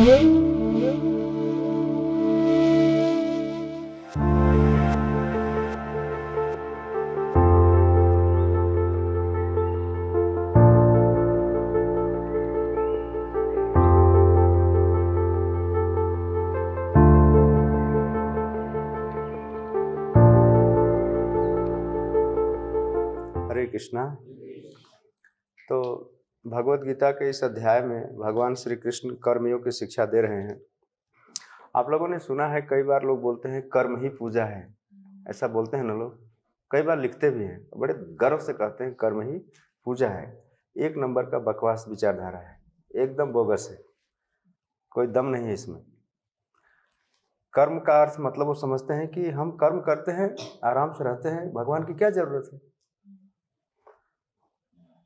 हरे कृष्णा। तो भगवत गीता के इस अध्याय में भगवान श्री कृष्ण कर्मयोग की शिक्षा दे रहे हैं। आप लोगों ने सुना है, कई बार लोग बोलते हैं कर्म ही पूजा है, ऐसा बोलते हैं ना लोग, कई बार लिखते भी हैं, बड़े गर्व से कहते हैं कर्म ही पूजा है। एक नंबर का बकवास विचारधारा है, एकदम बोगस है, कोई दम नहीं है इसमें। कर्म का अर्थ मतलब वो समझते हैं कि हम कर्म करते हैं, आराम से रहते हैं, भगवान की क्या जरूरत है,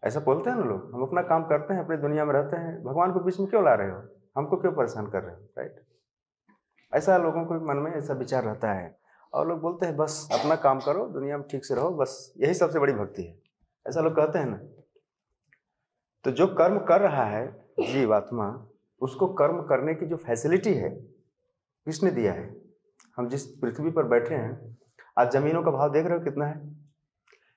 ऐसा बोलते हैं ना लोग। हम अपना काम करते हैं, अपनी दुनिया में रहते हैं, भगवान को बीच में क्यों ला रहे हो, हमको क्यों परेशान कर रहे हो, राइट। ऐसा लोगों के मन में ऐसा विचार रहता है और लोग बोलते हैं बस अपना काम करो, दुनिया में ठीक से रहो, बस यही सबसे बड़ी भक्ति है, ऐसा लोग कहते हैं ना। तो जो कर्म कर रहा है जीवात्मा, उसको कर्म करने की जो फैसिलिटी है किसने दिया है। हम जिस पृथ्वी पर बैठे हैं, आज जमीनों का भाव देख रहे हो कितना है।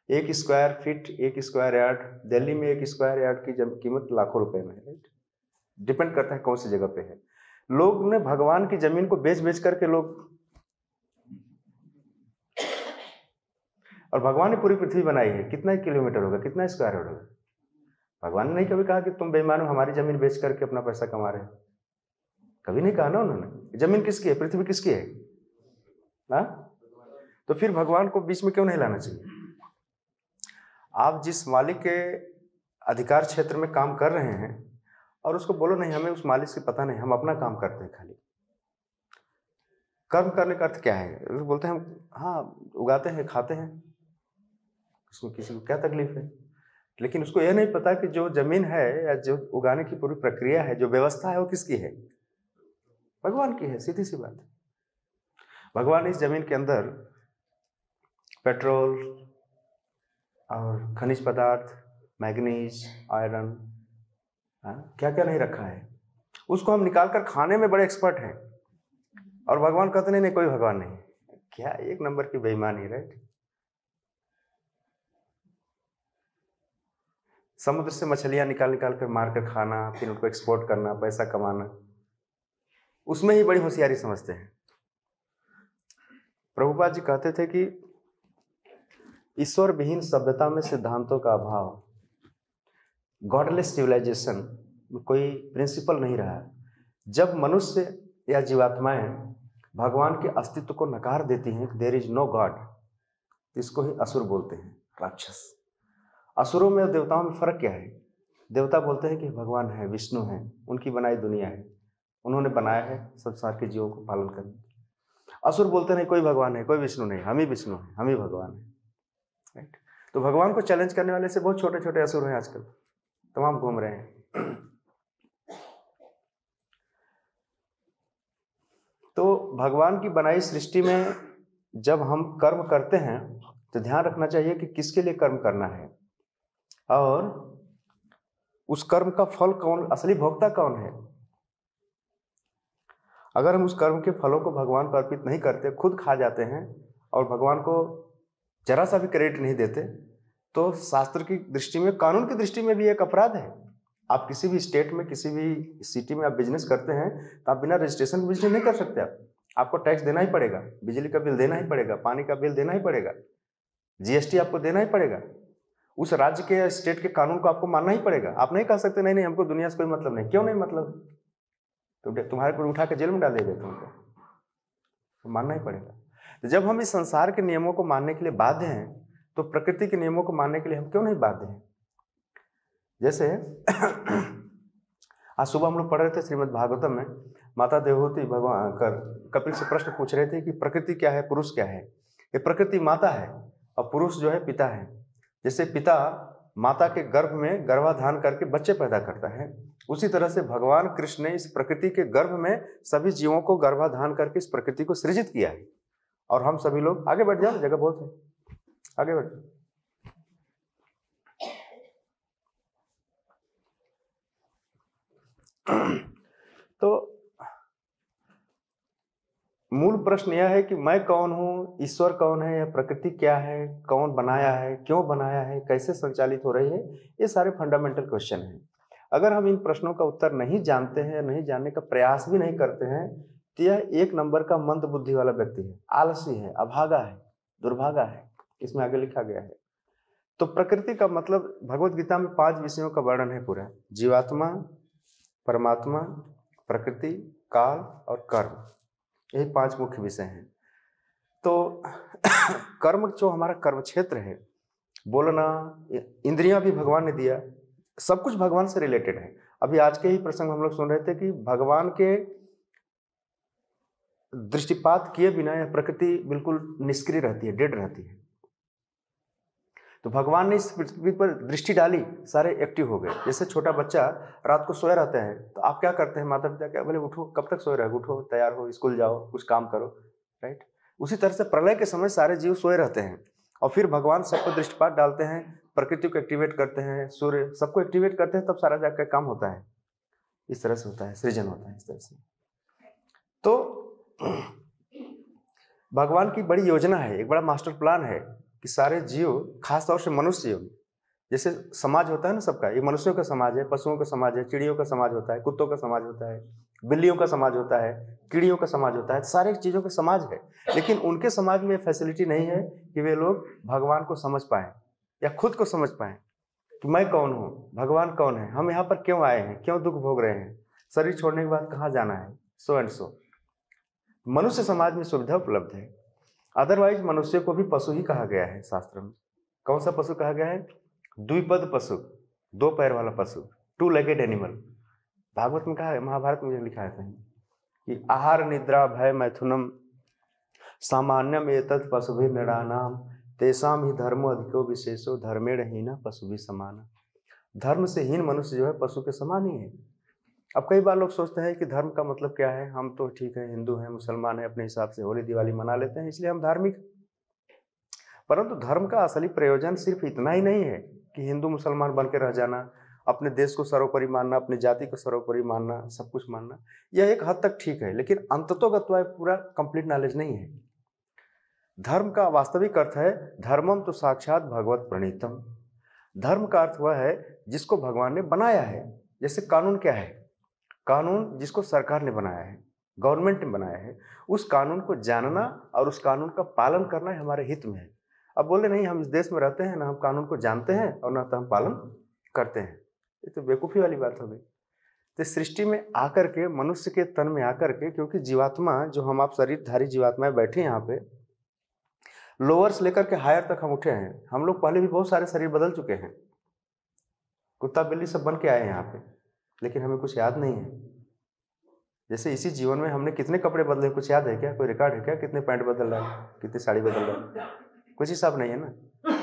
1 square feet, 1 square yard, Delhi में 1 स्क्वायर यार्ड की कीमत लाखों रुपए में है, राइट। डिपेंड करता है कौन सी जगह पे है। लोग ने भगवान की जमीन को बेच बेच करके लोग, और भगवान ने पूरी पृथ्वी बनाई है, कितना किलोमीटर होगा, कितना स्क्वायर यार्ड होगा। भगवान ने नहीं कभी कहा कि तुम बेईमान हो, हमारी जमीन बेच करके अपना पैसा कमा रहे हो, कभी नहीं कहा ना उन्होंने। जमीन किसकी है, पृथ्वी किसकी है ना। तो फिर भगवान को बीच में क्यों नहीं लाना चाहिए। आप जिस मालिक के अधिकार क्षेत्र में काम कर रहे हैं और उसको बोलो नहीं हमें उस मालिक से पता नहीं, हम अपना काम करते हैं खाली। कर्म करने का अर्थ क्या है, बोलते हैं हम हाँ उगाते हैं खाते हैं, उसमें किसी को क्या तकलीफ है। लेकिन उसको यह नहीं पता कि जो जमीन है या जो उगाने की पूरी प्रक्रिया है, जो व्यवस्था है, वो किसकी है, भगवान की है, सीधी सी बात है। भगवान इस जमीन के अंदर पेट्रोल और खनिज पदार्थ, मैग्नीज, आयरन, क्या क्या नहीं रखा है, उसको हम निकाल कर खाने में बड़े एक्सपर्ट हैं। और भगवान कहते नहीं, नहीं कोई भगवान नहीं। क्या एक नंबर की बेईमानी, राइट। समुद्र से मछलियां निकाल निकाल कर मार कर खाना, फिर उनको एक्सपोर्ट करना, पैसा कमाना, उसमें ही बड़ी होशियारी समझते हैं। प्रभुपाद जी कहते थे कि ईश्वर विहीन सभ्यता में सिद्धांतों का अभाव, गॉडलेस सिविलाइजेशन में कोई प्रिंसिपल नहीं रहा। जब मनुष्य या जीवात्माएं भगवान के अस्तित्व को नकार देती हैं, देयर इज नो गॉड, इसको ही असुर बोलते हैं, राक्षस। असुरों में और देवताओं में फर्क क्या है। देवता बोलते हैं कि भगवान है, विष्णु है, उनकी बनाई दुनिया है, उन्होंने बनाया है संसार के जीवों को पालन करने। असुर बोलते नहीं कोई भगवान है, कोई विष्णु नहीं, हम ही विष्णु हैं, हम ही भगवान हैं, राइट। तो भगवान को चैलेंज करने वाले से बहुत छोटे छोटे असुर हैं आजकल, तमाम घूम रहे हैं। तो भगवान की बनाई सृष्टि में जब हम कर्म करते हैं तो ध्यान रखना चाहिए कि किसके लिए कर्म करना है और उस कर्म का फल कौन, असली भोक्ता कौन है। अगर हम उस कर्म के फलों को भगवान को अर्पित नहीं करते, खुद खा जाते हैं और भगवान को जरा सा भी क्रेडिट नहीं देते, तो शास्त्र की दृष्टि में, कानून की दृष्टि में भी एक अपराध है। आप किसी भी स्टेट में, किसी भी सिटी में आप बिजनेस करते हैं तो आप बिना रजिस्ट्रेशन बिजनेस नहीं कर सकते। आपको टैक्स देना ही पड़ेगा, बिजली का बिल देना ही पड़ेगा, पानी का बिल देना ही पड़ेगा, जीएसटी आपको देना ही पड़ेगा। उस राज्य के, स्टेट के कानून को आपको मानना ही पड़ेगा। आप नहीं कह सकते नहीं नहीं हमको दुनिया से कोई मतलब नहीं। क्यों नहीं मतलब, तो तुम्हारे को उठा के जेल में डाल देगा तुमको, तो मानना ही पड़ेगा। तो जब हम इस संसार के नियमों को मानने के लिए बाध्य हैं, तो प्रकृति के नियमों को मानने के लिए हम क्यों नहीं बाध्य हैं। जैसे आज सुबह हम लोग पढ़ रहे थे श्रीमद् भागवतम में, माता देवहूति भगवान कपिल से प्रश्न पूछ रहे थे कि प्रकृति क्या है, पुरुष क्या है। ये प्रकृति माता है और पुरुष जो है पिता है। जैसे पिता माता के गर्भ में गर्भाधान करके बच्चे पैदा करता है, उसी तरह से भगवान कृष्ण ने इस प्रकृति के गर्भ में सभी जीवों को गर्भाधान करके इस प्रकृति को सृजित किया है। और हम सभी लोग, आगे बढ़ जाओ, जगह बहुत है, आगे बढ़। तो मूल प्रश्न यह है कि मैं कौन हूँ, ईश्वर कौन है, या प्रकृति क्या है, कौन बनाया है, क्यों बनाया है, कैसे संचालित हो रही है, ये सारे फंडामेंटल क्वेश्चन हैं। अगर हम इन प्रश्नों का उत्तर नहीं जानते हैं, नहीं जानने का प्रयास भी नहीं करते हैं, तो यह एक नंबर का मंद बुद्धि वाला व्यक्ति है, आलसी है, अभागा है, दुर्भागा है। इसमें आगे लिखा गया है। तो प्रकृति का मतलब भगवत गीता में 5 विषयों का वर्णन है पूरा। जीवात्मा, परमात्मा, प्रकृति, काल और कर्म, यही 5 मुख्य विषय हैं। तो कर्म जो हमारा कर्म क्षेत्र है, बोलना, इंद्रियां भी भगवान ने दिया, सब कुछ भगवान से रिलेटेड है। अभी आज के ही प्रसंग हम लोग सुन रहे थे कि भगवान के दृष्टिपात किए बिना यह प्रकृति बिल्कुल निष्क्रिय रहती है, डेड रहती है। तो भगवान ने इस पृथ्वी पर दृष्टि डाली, सारे एक्टिव हो गए। जैसे छोटा बच्चा रात को सोया रहता है, तो आप क्या करते हैं, माता पिता क्या बोले, उठो, कब तक सोए रहे, उठो, तैयार हो, स्कूल जाओ, कुछ काम करो, राइट। उसी तरह से प्रलय के समय सारे जीव सोए रहते हैं, और फिर भगवान सबको दृष्टिपात डालते हैं, प्रकृति को एक्टिवेट करते हैं, सूर्य सबको एक्टिवेट करते हैं, तब सारा जाकर काम होता है। इस तरह से होता है, सृजन होता है इस तरह से। तो भगवान की बड़ी योजना है, एक बड़ा मास्टर प्लान है कि सारे जीव, खासतौर से मनुष्य, जैसे समाज होता है ना सबका, ये मनुष्यों का समाज है, पशुओं का समाज है, चिड़ियों का समाज होता है, कुत्तों का समाज होता है, बिल्लियों का समाज होता है, कीड़ियों का समाज होता है, सारे चीज़ों का समाज है। लेकिन उनके समाज में फैसिलिटी नहीं है कि वे लोग भगवान को समझ पाएँ या खुद को समझ पाएँ कि मैं कौन हूँ, भगवान कौन है, हम यहाँ पर क्यों आए हैं, क्यों दुख भोग रहे हैं, शरीर छोड़ने के बाद कहाँ जाना है, सो एंड सो। मनुष्य समाज में सुविधा उपलब्ध है। अदरवाइज मनुष्य को भी पशु ही कहा गया है शास्त्र में। कौन सा पशु कहा गया है? द्विपद पशु, 2 पैर वाला पशु, 2 लेगेड एनिमल। भागवत में कहा है, महाभारत में लिखा है कहीं कि आहार निद्रा भय मैथुनम सामान्यम एतत् पशुभिः नराणाम तेषाम ही धर्मो अधिको विशेषो धर्मेण हीना पशुभिः समाना। धर्म से हीन मनुष्य जो है पशु के समान ही है। अब कई बार लोग सोचते हैं कि धर्म का मतलब क्या है, हम तो ठीक है, हिंदू हैं, मुसलमान हैं, अपने हिसाब से होली दिवाली मना लेते हैं, इसलिए हम धार्मिक। परंतु धर्म का असली प्रयोजन सिर्फ इतना ही नहीं है कि हिंदू मुसलमान बन के रह जाना, अपने देश को सर्वोपरि मानना, अपनी जाति को सर्वोपरि मानना, सब कुछ मानना, यह एक हद तक ठीक है, लेकिन अंततोगत्वा पूरा कंप्लीट नॉलेज नहीं है। धर्म का वास्तविक अर्थ है धर्मम तो साक्षात भगवत प्रणीतम। धर्म का अर्थ वह है जिसको भगवान ने बनाया है। जैसे कानून क्या है? कानून जिसको सरकार ने बनाया है, गवर्नमेंट ने बनाया है, उस कानून को जानना और उस कानून का पालन करना हमारे हित में है। अब बोले नहीं, हम इस देश में रहते हैं ना, हम कानून को जानते हैं और ना तो हम पालन करते हैं, ये तो बेवकूफ़ी वाली बात हो गई। तो सृष्टि में आकर के, मनुष्य के तन में आकर के, क्योंकि जीवात्मा जो हम आप शरीरधारी जीवात्माएं बैठे यहाँ पे, लोअर से लेकर के हायर तक हम उठे हैं। हम लोग पहले भी बहुत सारे शरीर बदल चुके हैं, कुत्ता बिल्ली सब बन के आए हैं यहाँ पे, लेकिन हमें कुछ याद नहीं है। जैसे इसी जीवन में हमने कितने कपड़े बदले, कुछ याद है क्या? कोई रिकॉर्ड है क्या? कितने पैंट बदल रहा है, कितनी साड़ी बदल रहा है? कुछ हिसाब नहीं है ना,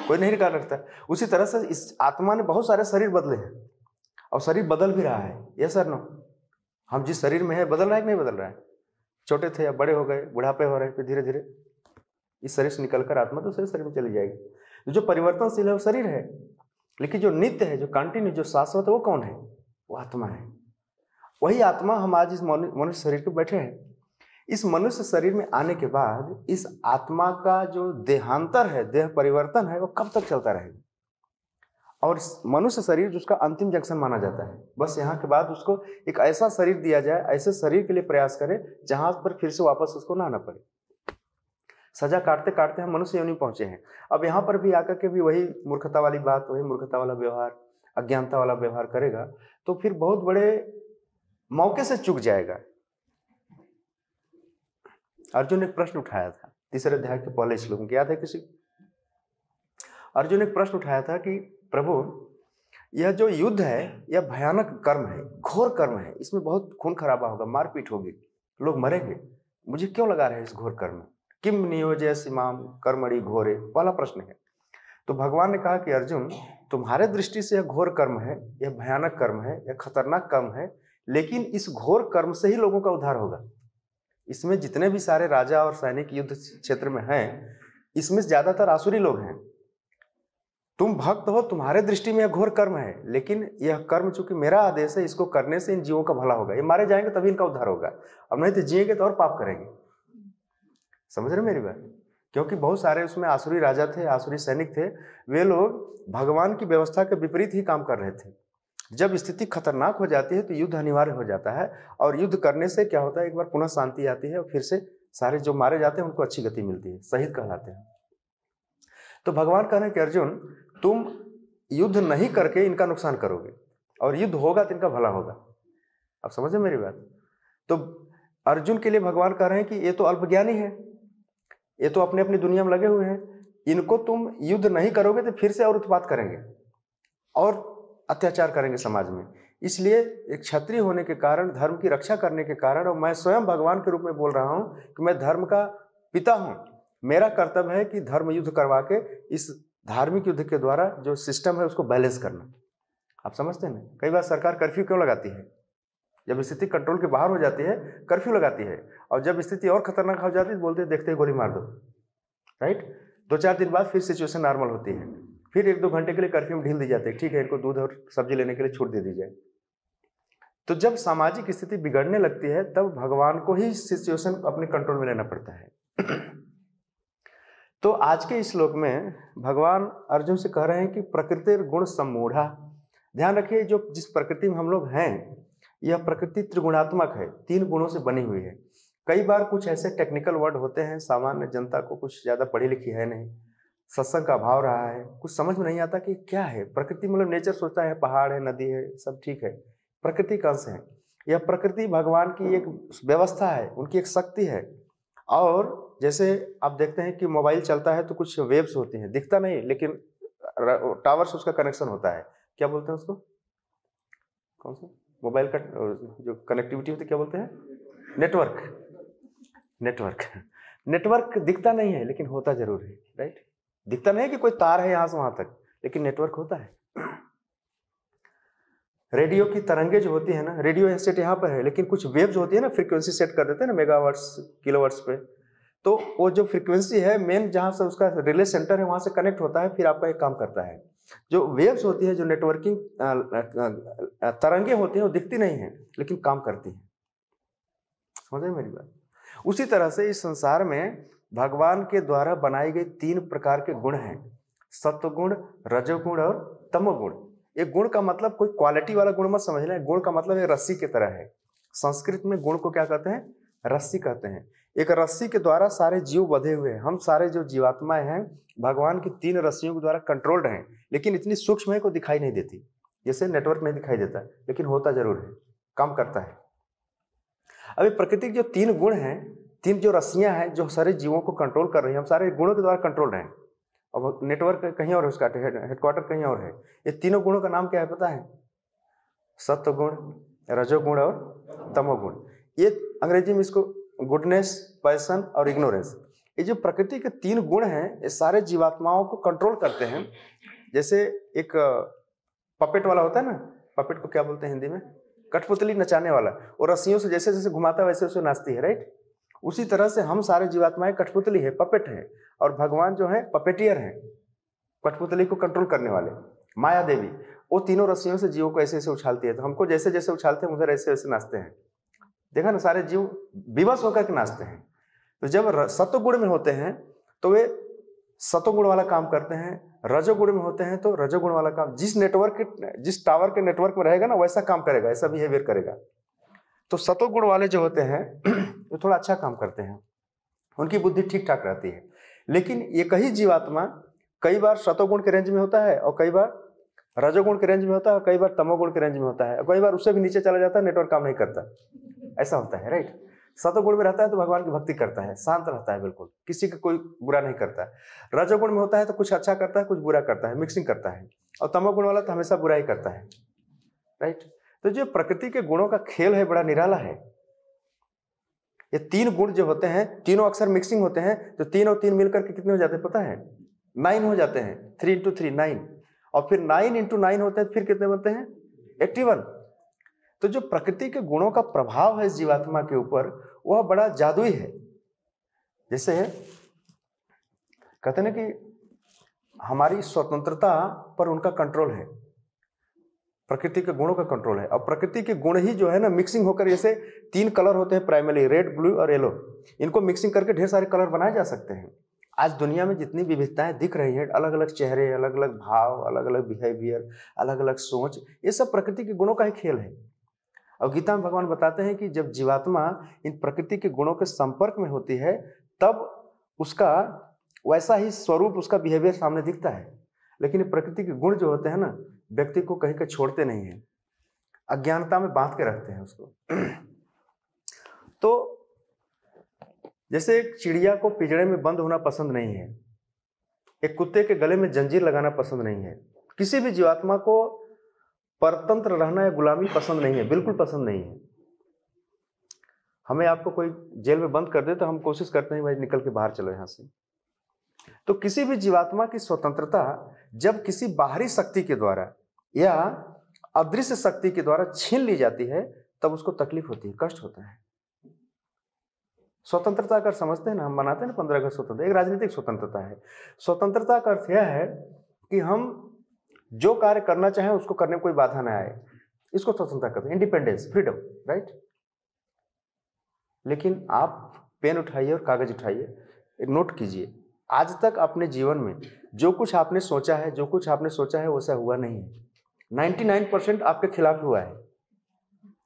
कोई नहीं रिकॉर्ड रखता। उसी तरह से इस आत्मा ने बहुत सारे शरीर बदले हैं और शरीर बदल भी रहा है। Yes sir no? हम जिस शरीर में है बदल रहा है कि नहीं बदल रहा है? छोटे थे अब बड़े हो गए, बुढ़ापे हो रहे हैं, फिर धीरे धीरे इस शरीर से निकलकर आत्मा दूसरे शरीर में चली जाएगी। जो परिवर्तनशील है वो शरीर है, लेकिन जो नित्य है, जो कंटिन्यू, जो शाश्वत है, वो कौन है? वो आत्मा है। वही आत्मा हम आज इस मनुष्य शरीर पे बैठे हैं। इस मनुष्य शरीर में आने के बाद इस आत्मा का जो देहांतर है, देह परिवर्तन है, वो कब तक चलता रहेगा? और मनुष्य शरीर जिसका अंतिम जंक्शन माना जाता है, बस यहाँ के बाद उसको एक ऐसा शरीर दिया जाए, ऐसे शरीर के लिए प्रयास करे जहां पर फिर से वापस उसको ना आना पड़े। सजा काटते काटते हम मनुष्य योनि पहुंचे हैं। अब यहाँ पर भी आकर के भी वही मूर्खता वाली बात, वही मूर्खता वाला व्यवहार, अज्ञानता वाला व्यवहार करेगा तो फिर बहुत बड़े मौके से चूक जाएगा। अर्जुन ने एक प्रश्न उठाया था, 3 अध्याय के पहले श्लोक में, याद है किसी? अर्जुन ने एक प्रश्न उठाया था कि प्रभु, यह जो युद्ध है यह भयानक कर्म है, घोर कर्म है, इसमें बहुत खून खराबा होगा, मारपीट होगी, लोग मरेंगे, मुझे क्यों लगा रहे हैं इस घोर कर्म में? किम नियोजयसि माम कर्मणि घोरे, पहला प्रश्न है। तो भगवान ने कहा कि अर्जुन, तुम्हारे दृष्टि से यह घोर कर्म है, यह भयानक कर्म है, यह खतरनाक कर्म है, लेकिन इस घोर कर्म से ही लोगों का उद्धार होगा। इसमें जितने भी सारे राजा और सैनिक युद्ध क्षेत्र में हैं, इसमें ज्यादातर आसुरी लोग हैं। तुम भक्त हो, तुम्हारे दृष्टि में यह घोर कर्म है, लेकिन यह कर्म चूंकि मेरा आदेश है, इसको करने से इन जीवों का भला होगा। ये मारे जाएंगे तभी इनका उद्धार होगा, अब नहीं तो जिएंगे तो और पाप करेंगे। समझ रहे मेरी बात? क्योंकि बहुत सारे उसमें आसुरी राजा थे, आसुरी सैनिक थे, वे लोग भगवान की व्यवस्था के विपरीत ही काम कर रहे थे। जब स्थिति खतरनाक हो जाती है तो युद्ध अनिवार्य हो जाता है, और युद्ध करने से क्या होता है, एक बार पुनः शांति आती है और फिर से सारे जो मारे जाते हैं उनको अच्छी गति मिलती है, शहीद कहलाते हैं। तो भगवान कह रहे हैं कि अर्जुन, तुम युद्ध नहीं करके इनका नुकसान करोगे, और युद्ध होगा तो इनका भला होगा। आप समझे मेरी बात? तो अर्जुन के लिए भगवान कह रहे हैं कि ये तो अल्पज्ञानी है, ये तो अपने अपनी दुनिया में लगे हुए हैं, इनको तुम युद्ध नहीं करोगे तो फिर से और उत्पात करेंगे और अत्याचार करेंगे समाज में। इसलिए एक क्षत्रिय होने के कारण, धर्म की रक्षा करने के कारण, और मैं स्वयं भगवान के रूप में बोल रहा हूं कि मैं धर्म का पिता हूं, मेरा कर्तव्य है कि धर्म युद्ध करवा के इस धार्मिक युद्ध के द्वारा जो सिस्टम है उसको बैलेंस करना। आप समझते हैं ना? कई बार सरकार कर्फ्यू क्यों लगाती है? जब स्थिति कंट्रोल के बाहर हो जाती है कर्फ्यू लगाती है, और जब स्थिति और खतरनाक हो जाती है बोलते हैं देखते ही गोली मार दो, राइट? 2-4 दिन बाद फिर सिचुएशन नॉर्मल होती है, फिर 1-2 घंटे के लिए कर्फ्यू में ढील दी जाती है, ठीक है इनको दूध और सब्जी लेने के लिए छूट दे दी जाए। तो जब सामाजिक स्थिति बिगड़ने लगती है तब भगवान को ही सिचुएशन अपने कंट्रोल में लेना पड़ता है। तो आज के इस श्लोक में भगवान अर्जुन से कह रहे हैं कि प्रकृति गुण सम्मूढ़ा। ध्यान रखिए, जो जिस प्रकृति में हम लोग हैं यह प्रकृति त्रिगुणात्मक है, 3 गुणों से बनी हुई है। कई बार कुछ ऐसे टेक्निकल वर्ड होते हैं, सामान्य जनता को कुछ ज़्यादा पढ़ी लिखी है नहीं, सत्संग का अभाव रहा है, कुछ समझ में नहीं आता कि क्या है प्रकृति। मतलब नेचर सोचता है पहाड़ है, नदी है, सब ठीक है, प्रकृति का अंश है। यह प्रकृति भगवान की एक व्यवस्था है, उनकी एक शक्ति है। और जैसे आप देखते हैं कि मोबाइल चलता है तो कुछ वेव्स होती हैं, दिखता नहीं लेकिन टावर से उसका कनेक्शन होता है, क्या बोलते हैं उसको, कौन सा मोबाइल का जो कनेक्टिविटी होती है क्या बोलते हैं? नेटवर्क। नेटवर्क दिखता नहीं है लेकिन होता जरूर है, राइट? दिखता नहीं है कि कोई तार है यहां से वहां तक, लेकिन नेटवर्क होता है। रेडियो की तरंगे जो होती है ना, रेडियो सेट यहाँ पर है लेकिन कुछ वेव्स होती है ना, फ्रीक्वेंसी सेट कर देते हैं ना मेगावाट्स किलोवाट्स पे, तो वो जो फ्रीक्वेंसी है मेन जहां से उसका रिले सेंटर है वहां से कनेक्ट होता है, फिर आपका एक काम करता है। जो वेव्स होती है, जो नेटवर्किंग तरंगे होती हैं, वो दिखती नहीं है लेकिन काम करती हैं। समझे मेरी बात? उसी तरह से इस संसार में भगवान के द्वारा बनाई गई 3 प्रकार के गुण हैं, सत्वगुण, रजोगुण और तमोगुण। एक गुण का मतलब कोई क्वालिटी वाला गुण मत समझ लें, गुण का मतलब एक रस्सी की तरह है। संस्कृत में गुण को क्या कहते हैं? रस्सी कहते हैं। एक रस्सी के द्वारा सारे जीव बंधे हुए हैं, हम सारे जो जीवात्माएं हैं भगवान की 3 रस्सियों के द्वारा कंट्रोल्ड हैं, लेकिन इतनी सूक्ष्म है को दिखाई नहीं देती। जैसे नेटवर्क नहीं दिखाई देता लेकिन होता जरूर है, काम करता है। अभी प्रकृति के जो 3 गुण हैं, 3 जो रस्सियां हैं जो सारे जीवों को कंट्रोल कर रही हैं, हम सारे गुणों के द्वारा कंट्रोल हैं। और नेटवर्क कहीं और है, उसका हेडक्वार्टर कहीं और है। ये तीनों गुणों का नाम क्या है पता है? सत्वगुण, रजोगुण और तमोगुण। ये अंग्रेजी में इसको गुडनेस, पैशन और इग्नोरेंस, ये जो प्रकृति के 3 गुण हैं ये सारे जीवात्माओं को कंट्रोल करते हैं। जैसे एक पपेट वाला होता है ना, पपेट को क्या बोलते हैं हिंदी में? कठपुतली नचाने वाला। वो रस्सियों से जैसे जैसे घुमाता है वैसे वैसे नाचती है, राइट? उसी तरह से हम सारे जीवात्माएं कठपुतली है, पपेट है, और भगवान जो है पपेटियर हैं, कठपुतली को कंट्रोल करने वाले। माया देवी वो तीनों रस्सियों से जीवों को ऐसे ऐसे उछालती है, तो हमको जैसे जैसे उछालते हैं उधर ऐसे ऐसे नाचते हैं। देखा ना, सारे जीव विवश होकर के नाचते हैं। तो जब सत्वगुण में होते हैं तो वे सत्वगुण वाला काम करते हैं, रजोगुण में होते हैं तो रजोगुण वाला काम, जिस टावर के नेटवर्क में रहेगा ना वैसा काम करेगा, ऐसा बिहेवियर करेगा। तो सत्वगुण वाले जो होते हैं वो थोड़ा अच्छा काम करते हैं, उनकी बुद्धि ठीक ठाक रहती है। लेकिन ये कई जीवात्मा कई बार सत्वगुण के रेंज में होता है और कई बार रजोगुण के रेंज में होता है और कई बार तमोगुण के रेंज में होता है और कई बार उससे भी नीचे चला जाता है, नेटवर्क काम नहीं करता, ऐसा होता है, राइट? सत्वगुण में रहता है तो भगवान की भक्ति करता है, शांत रहता है, बिल्कुल किसी का कोई बुरा नहीं करता है। रजोगुण में होता है तो कुछ अच्छा करता है, कुछ बुरा करता है, मिक्सिंग करता है। और तमोगुण वाला तो हमेशा बुरा ही करता है, राइट? तो जो प्रकृति के गुणों का खेल है बड़ा निराला है। ये 3 गुण जो होते हैं तीनों अक्सर मिक्सिंग होते हैं, तो 3 और 3 मिलकर के कितने हो जाते हैं पता है? 9 हो जाते हैं। 3 × 3 9, और फिर 9 × 9 होते हैं, फिर कितने बनते हैं? 81। तो जो प्रकृति के गुणों का प्रभाव है इस जीवात्मा के ऊपर वह बड़ा जादुई है। जैसे कहते हैं कि हमारी स्वतंत्रता पर उनका कंट्रोल है। प्रकृति के गुणों का कंट्रोल है। और प्रकृति के गुण ही जो है ना मिक्सिंग होकर, जैसे 3 कलर होते हैं प्राइमरी, रेड, ब्लू और येलो, इनको मिक्सिंग करके ढेर सारे कलर बनाए जा सकते हैं। आज दुनिया में जितनी विविधताएं दिख रही हैं, अलग अलग चेहरे, अलग अलग भाव, अलग अलग बिहेवियर, अलग अलग सोच, ये सब प्रकृति के गुणों का ही खेल है। और गीता में भगवान बताते हैं कि जब जीवात्मा इन प्रकृति के गुणों के संपर्क में होती है तब उसका वैसा ही स्वरूप, उसका बिहेवियर सामने दिखता है। लेकिन ये प्रकृति के गुण जो होते हैं ना, व्यक्ति को कहीं का छोड़ते नहीं हैं, अज्ञानता में बांध के रखते हैं उसको। तो जैसे एक चिड़िया को पिंजरे में बंद होना पसंद नहीं है, एक कुत्ते के गले में जंजीर लगाना पसंद नहीं है, किसी भी जीवात्मा को परतंत्र रहना या गुलामी पसंद नहीं है, बिल्कुल पसंद नहीं है। हमें आपको कोई जेल में बंद कर दे तो हम कोशिश करते हैं भाई निकल के बाहर चलो यहाँ से। तो किसी भी जीवात्मा की स्वतंत्रता जब किसी बाहरी शक्ति के द्वारा या अदृश्य शक्ति के द्वारा छीन ली जाती है तब उसको तकलीफ होती है, कष्ट होता है। स्वतंत्रता अगर समझते हैं ना, हम मनाते हैं ना 15 अगस्त स्वतंत्रता, एक राजनीतिक स्वतंत्रता है। स्वतंत्रता का अर्थ यह है कि हम जो कार्य करना चाहें उसको करने में कोई बाधा ना आए, इसको स्वतंत्रता कहते हैं, इंडिपेंडेंस, फ्रीडम, राइट। लेकिन आप पेन उठाइए और कागज उठाइए, नोट कीजिए, आज तक अपने जीवन में जो कुछ आपने सोचा है, जो कुछ आपने सोचा है वैसा हुआ नहीं है। 99% आपके खिलाफ हुआ है,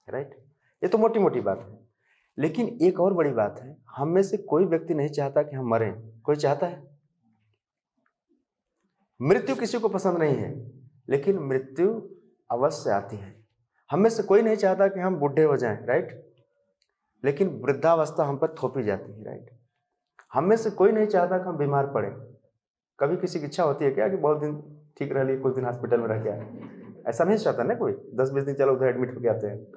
राइट। ये तो मोटी मोटी बात है। लेकिन एक और बड़ी बात है, हम में से कोई व्यक्ति नहीं चाहता कि हम मरें। कोई चाहता है? मृत्यु किसी को पसंद नहीं है, लेकिन मृत्यु अवश्य आती है। हम में से कोई नहीं चाहता कि हम बूढ़े हो जाएं, राइट, लेकिन वृद्धावस्था हम पर थोपी जाती है, राइट। हम में से कोई नहीं चाहता कि हम बीमार पड़े। कभी किसी की इच्छा होती है क्या कि बहुत दिन ठीक रह लिए, कुछ दिन हॉस्पिटल में रह गया? ऐसा नहीं चाहता ना कोई, 10-20 दिन चलो उधर एडमिट होके आते हैं।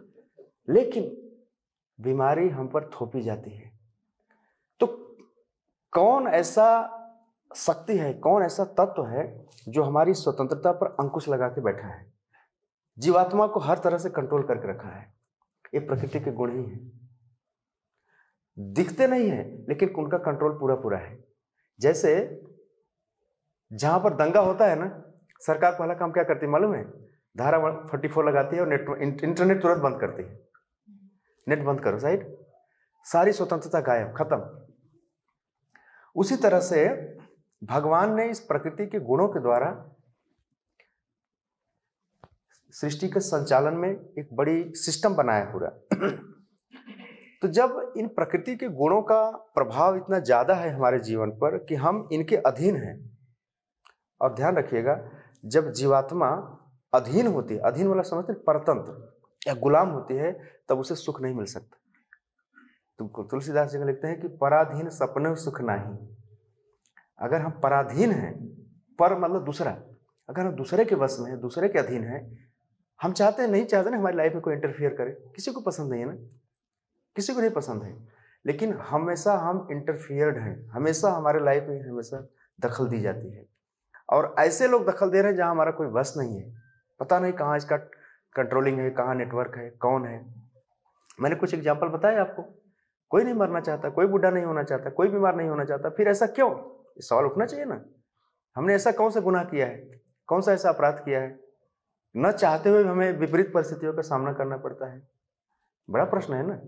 लेकिन बीमारी हम पर थोपी जाती है। तो कौन ऐसा शक्ति है, कौन ऐसा तत्व है जो हमारी स्वतंत्रता पर अंकुश लगा के बैठा है, जीवात्मा को हर तरह से कंट्रोल करके रखा है? ये प्रकृति के गुण ही हैं। दिखते नहीं है लेकिन उनका कंट्रोल पूरा पूरा है। जैसे जहां पर दंगा होता है ना, सरकार पहला काम क्या करती है मालूम है? धारा 44 लगाती है और इंटरनेट तुरंत बंद करती है। नेट बंद करो, साइड, सारी स्वतंत्रता गायब, खत्म। उसी तरह से भगवान ने इस प्रकृति के गुणों के द्वारा सृष्टि के संचालन में एक बड़ी सिस्टम बनाया पूरा। तो जब इन प्रकृति के गुणों का प्रभाव इतना ज्यादा है हमारे जीवन पर कि हम इनके अधीन हैं, और ध्यान रखिएगा जब जीवात्मा अधीन होती है, अधीन वाला समझते हैं, परतंत्र या गुलाम होती है, तब उसे सुख नहीं मिल सकता। तुमको तुलसीदास जी लिखते हैं कि पराधीन सपने सुख नहीं। अगर हम पराधीन हैं, पर मतलब दूसरा, अगर हम दूसरे के वश में है, दूसरे के अधीन है, हम चाहते हैं नहीं चाहते ना हमारी लाइफ में कोई इंटरफियर करे, किसी को पसंद नहीं है ना, किसी को नहीं पसंद है, लेकिन हमेशा हम इंटरफियर्ड हैं, हमेशा हमारे लाइफ में हमेशा दखल दी जाती है। और ऐसे लोग दखल दे रहे हैं जहां हमारा कोई वश नहीं है, पता नहीं कहाँ इसका कंट्रोलिंग है, कहाँ नेटवर्क है, कौन है। मैंने कुछ एग्जाम्पल बताए आपको। कोई नहीं मरना चाहता, कोई बूढ़ा नहीं होना चाहता, कोई बीमार नहीं होना चाहता, फिर ऐसा क्यों? सवाल उठना चाहिए ना। हमने ऐसा कौन सा गुनाह किया है, कौन सा ऐसा अपराध किया है, न चाहते हुए हमें विपरीत परिस्थितियों का सामना करना पड़ता है? बड़ा प्रश्न है ना।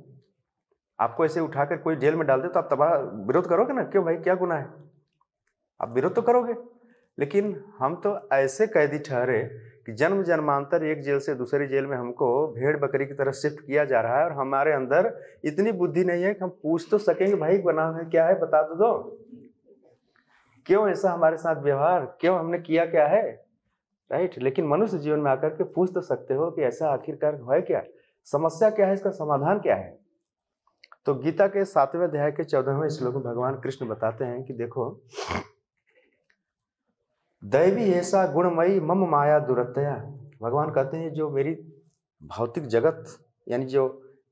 आपको ऐसे उठाकर कोई जेल में डाल दे तो आप तबाह विरोध करोगे ना, क्यों भाई क्या गुनाह है, आप विरोध तो करोगे। लेकिन हम तो ऐसे कैदी ठहरे कि जन्म जन्मांतर एक जेल से दूसरी जेल में हमको भेड़ बकरी की तरह शिफ्ट किया जा रहा है, और हमारे अंदर इतनी बुद्धि नहीं है कि हम पूछ तो सकेंगे भाई गुनाह है क्या है, बता तो दो, क्यों ऐसा हमारे साथ व्यवहार, क्यों हमने किया क्या है, राइट। लेकिन मनुष्य जीवन में आकर के पूछ तो सकते हो कि ऐसा आखिरकार है क्या, समस्या क्या है, इसका समाधान क्या है। तो गीता के 7वें अध्याय के 14वें श्लोक में भगवान कृष्ण बताते हैं कि देखो, दैवी ऐसा गुणमयी मम माया दुरतया। भगवान कहते हैं जो मेरी भौतिक जगत यानी जो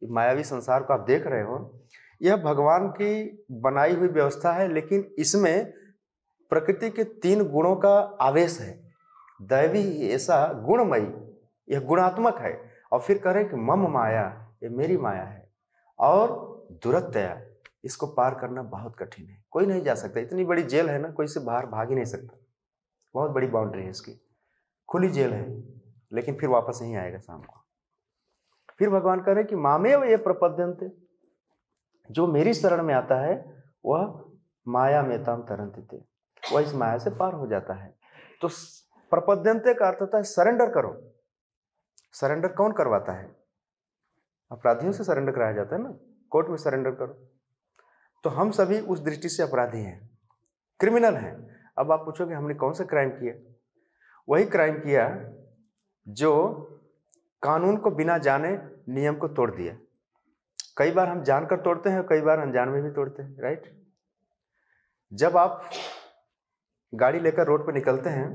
मायावी संसार को आप देख रहे हो, यह भगवान की बनाई हुई व्यवस्था है, लेकिन इसमें प्रकृति के 3 गुणों का आवेश है। दैवी ऐसा गुणमयी, यह गुणात्मक है, और फिर कह रहे हैं कि मम माया, ये मेरी माया है, और दुरतया, इसको पार करना बहुत कठिन है, कोई नहीं जा सकता। इतनी बड़ी जेल है ना, कोई इससे बाहर भाग ही नहीं सकता, बहुत बड़ी बाउंड्री है इसकी, खुली जेल है, लेकिन फिर वापस यहीं आएगा शाम को। फिर भगवान कह रहे कि मामेव ये प्रपद्यन्ते, जो मेरी शरण में आता है वह माया में ताम तरंते, वह इस माया से पार हो जाता है। तो प्रपद्यन्ते का अर्थ होता है सरेंडर करो। सरेंडर कौन करवाता है? अपराधियों से सरेंडर कराया जाता है ना, कोर्ट में सरेंडर करो। तो हम सभी उस दृष्टि से अपराधी हैं, क्रिमिनल हैं। अब आप पूछोगे हमने कौन सा क्राइम किया? वही क्राइम किया जो कानून को बिना जाने नियम को तोड़ दिया। कई बार हम जानकर तोड़ते हैं, कई बार अनजान में भी तोड़ते हैं, राइट। जब आप गाड़ी लेकर रोड पर निकलते हैं,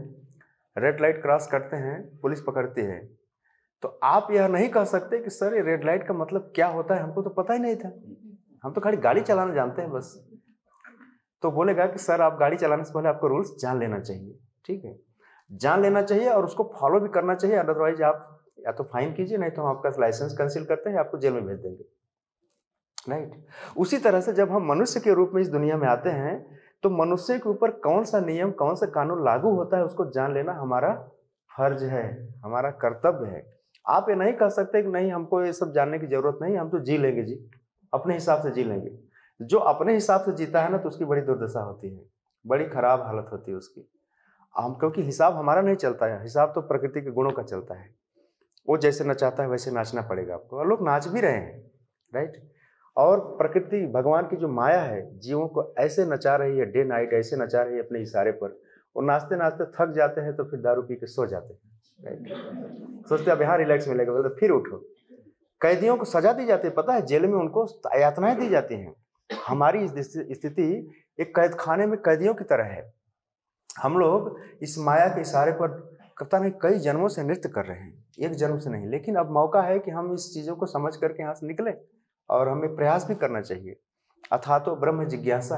रेड लाइट क्रॉस करते हैं, पुलिस पकड़ती है, तो आप यह नहीं कह सकते कि सर ये रेड लाइट का मतलब क्या होता है, हमको तो पता ही नहीं था, हम तो खाली गाड़ी चलाना जानते हैं बस। तो बोलेगा कि सर आप गाड़ी चलाने से पहले आपको रूल्स जान लेना चाहिए, ठीक है, जान लेना चाहिए और उसको फॉलो भी करना चाहिए, अदरवाइज आप या तो फाइन कीजिए, नहीं तो हम आपका लाइसेंस कैंसिल करते हैं, आपको जेल में भेज देंगे, राइट। उसी तरह से जब हम मनुष्य के रूप में इस दुनिया में आते हैं तो मनुष्य के ऊपर कौन सा नियम, कौन सा कानून लागू होता है उसको जान लेना हमारा फर्ज है, हमारा कर्तव्य है। आप ये नहीं कह सकते कि नहीं हमको ये सब जानने की जरूरत नहीं, हम तो जी लेंगे जी, अपने हिसाब से जी लेंगे। जो अपने हिसाब से जीता है ना तो उसकी बड़ी दुर्दशा होती है, बड़ी खराब हालत होती है उसकी। हम क्योंकि हिसाब हमारा नहीं चलता है, हिसाब तो प्रकृति के गुणों का चलता है। वो जैसे नचाता है वैसे नाचना पड़ेगा आपको, और लोग नाच भी रहे हैं, राइट। और प्रकृति भगवान की जो माया है जीवों को ऐसे नचा रही है, डे नाइट ऐसे नचा रही है अपने इशारे पर, और नाचते नाचते थक जाते हैं तो फिर दारू पी के सो जाते हैं, राइट। सोचते अब यहाँ रिलैक्स मिलेगा, बोलते फिर उठो। कैदियों को सजा दी जाती है, पता है, जेल में उनको यातनाएं दी जाती हैं। हमारी स्थिति एक कैद खाने में कैदियों की तरह है। हम लोग इस माया के इशारे पर पता नहीं कई जन्मों से नृत्य कर रहे हैं, एक जन्म से नहीं। लेकिन अब मौका है कि हम इस चीजों को समझ करके यहाँ से निकले, और हमें प्रयास भी करना चाहिए। अथातो ब्रह्म जिज्ञासा,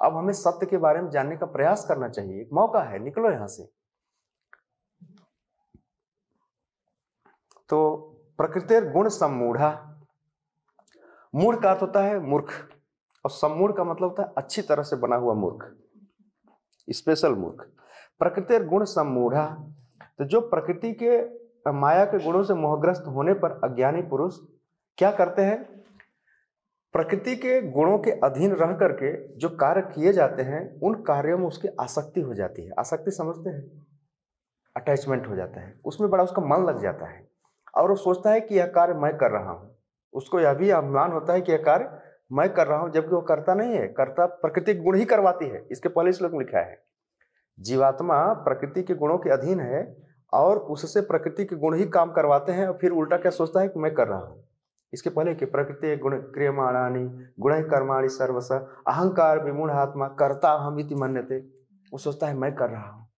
अब हमें सत्य के बारे में जानने का प्रयास करना चाहिए, एक मौका है, निकलो यहाँ से। तो प्रकृति गुण सम्मूढ़ा, मूढ़ का अर्थ होता है मूर्ख, और सम्मूढ़ का मतलब होता है अच्छी तरह से बना हुआ मूर्ख, स्पेशल मूर्ख। प्रकृति गुण सम्मूढ़ा, तो जो प्रकृति के माया के गुणों से मोहग्रस्त होने पर अज्ञानी पुरुष क्या करते हैं? प्रकृति के गुणों के अधीन रह करके जो कार्य किए जाते हैं उन कार्यों में उसकी आसक्ति हो जाती है। आसक्ति समझते हैं? अटैचमेंट हो जाता है, उसमें बड़ा उसका मन लग जाता है, और वो सोचता है कि यह कार्य मैं कर रहा हूँ। उसको यह भी अभिमान होता है कि यह कार्य मैं कर रहा हूँ, जबकि वो करता नहीं है, करता प्रकृति के गुण ही करवाती है। इसके पहले श्लोक में लिखा है जीवात्मा प्रकृति के गुणों के अधीन है और उससे प्रकृति के गुण ही काम करवाते हैं, और फिर उल्टा क्या सोचता है कि मैं कर रहा हूँ। इसके पहले कि प्रकृति गुण क्रियमाणानि गुण कर्माणि सर्वश अहंकार विमूढ़ आत्मा कर्ता हम इति मन्यते, वो सोचता है मैं कर रहा हूँ।